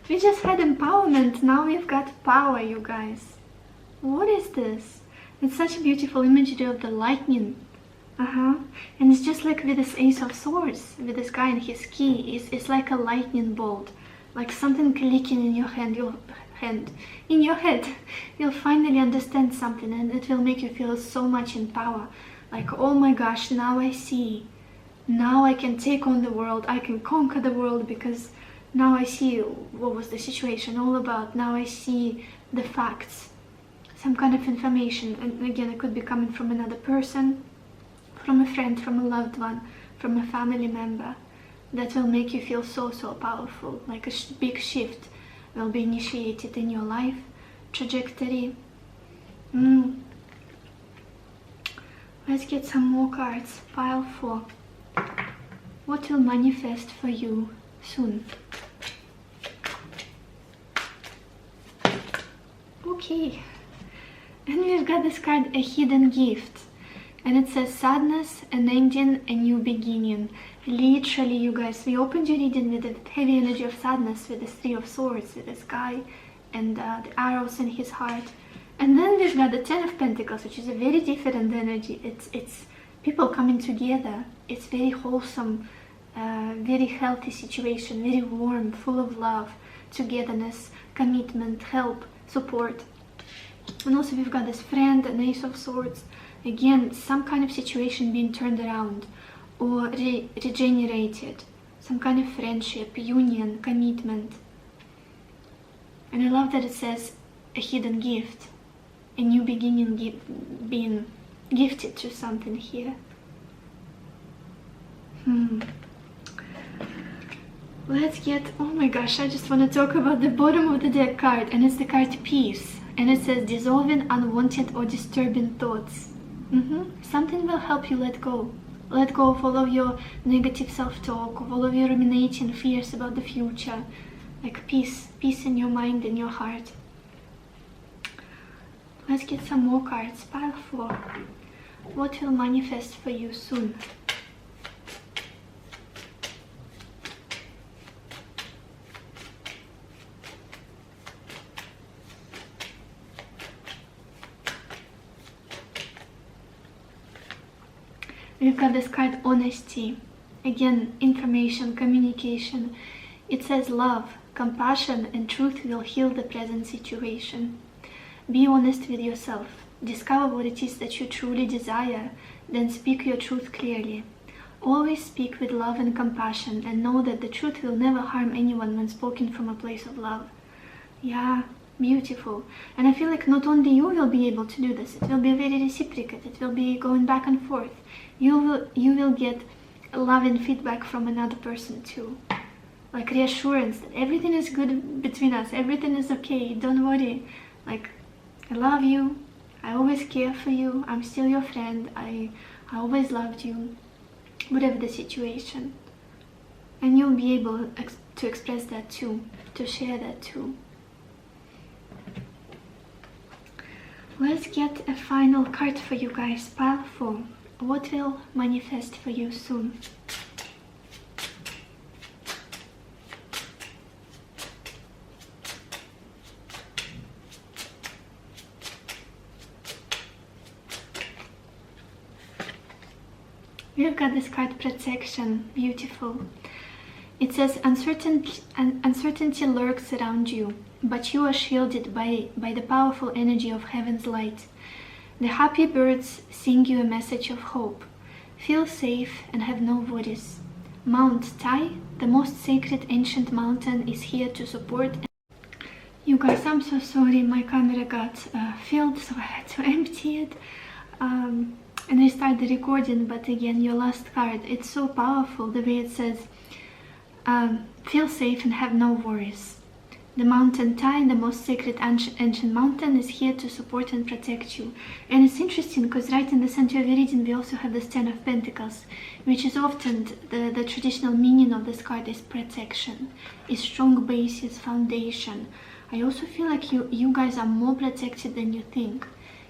we just had empowerment, now we've got power, you guys. What is this? It's such a beautiful imagery of the lightning. And it's just like with this Ace of Swords, with this guy and his key, it's like a lightning bolt, like something clicking in your hand, in your head. You'll finally understand something, and it will make you feel so much in power. Like, oh my gosh, now I see. Now I can take on the world, I can conquer the world, because now I see what was the situation all about. Now I see the facts, some kind of information, and again, it could be coming from another person, from a friend, from a loved one, from a family member, that will make you feel so powerful. Like a big shift will be initiated in your life trajectory. Let's get some more cards. Pile 4. What will manifest for you soon? Okay, and we've got this card, a hidden gift. And it says sadness, an ending, a new beginning. Literally, you guys, we opened your reading with the heavy energy of sadness, with the 3 of Swords, with this guy, and the arrows in his heart. And then we've got the 10 of Pentacles, which is a very different energy. It's people coming together. It's very wholesome, very healthy situation, very warm, full of love, togetherness, commitment, help, support. And also we've got this friend, an Ace of Swords. Again, some kind of situation being turned around or regenerated. Some kind of friendship, union, commitment. And I love that it says a hidden gift. A new beginning being gifted to something here. Let's get, oh my gosh, I just want to talk about the bottom of the deck card, and it's the card Peace. And it says dissolving unwanted or disturbing thoughts. Something will help you let go. Let go of all of your negative self-talk, of all of your ruminating fears about the future. Like peace in your mind and your heart. Let's get some more cards. Pile 4. What will manifest for you soon? We've got this card, Honesty. Again, information, communication. It says love, compassion, and truth will heal the present situation. Be honest with yourself. Discover what it is that you truly desire, then speak your truth clearly. Always speak with love and compassion, and know that the truth will never harm anyone when spoken from a place of love. Yeah, beautiful. And I feel like not only you will be able to do this, it will be very reciprocated, it will be going back and forth. You will get love and feedback from another person too. Like reassurance that everything is good between us, everything is okay, don't worry. Like, I love you, I always care for you, I'm still your friend, I always loved you, whatever the situation. And you'll be able to express that too, to share that too. Let's get a final card for you guys. Pile 4. What will manifest for you soon? We've got this card, Protection. Beautiful. It says uncertainty lurks around you, but you are shielded by the powerful energy of heaven's light. The happy birds sing you a message of hope. Feel safe and have no worries. Mount Tai, the most sacred ancient mountain, is here to support. You guys, I'm so sorry, my camera got filled, so I had to empty it and restart the recording. But again, your last card, it's so powerful, the way it says, feel safe and have no worries. The mountain Tai, the most sacred ancient mountain, is here to support and protect you. And it's interesting because right in the center of your reading we also have the Ten of Pentacles, which is often the traditional meaning of this card is protection, is strong basis, foundation. I also feel like you guys are more protected than you think.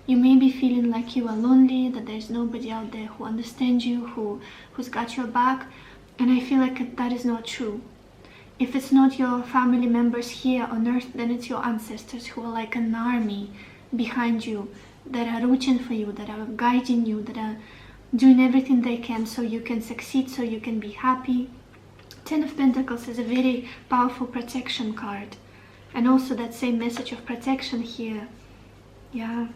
You may be feeling like you are lonely, that there's nobody out there who understands you, who's got your back, and I feel like that is not true. If it's not your family members here on earth, then it's your ancestors who are like an army behind you, that are rooting for you, that are guiding you, that are doing everything they can so you can succeed, so you can be happy. Ten of Pentacles is a very powerful protection card. And also that same message of protection here. Yeah.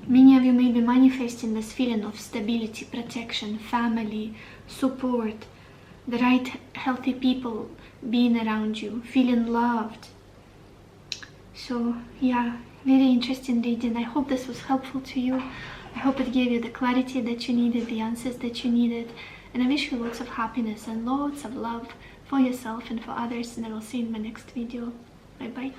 Many of you may be manifesting this feeling of stability, protection, family, support, the right healthy people being around you, feeling loved. So yeah, very interesting reading. I hope this was helpful to you. I hope it gave you the clarity that you needed, the answers that you needed, and I wish you lots of happiness and lots of love for yourself and for others, and I will see you in my next video. Bye bye.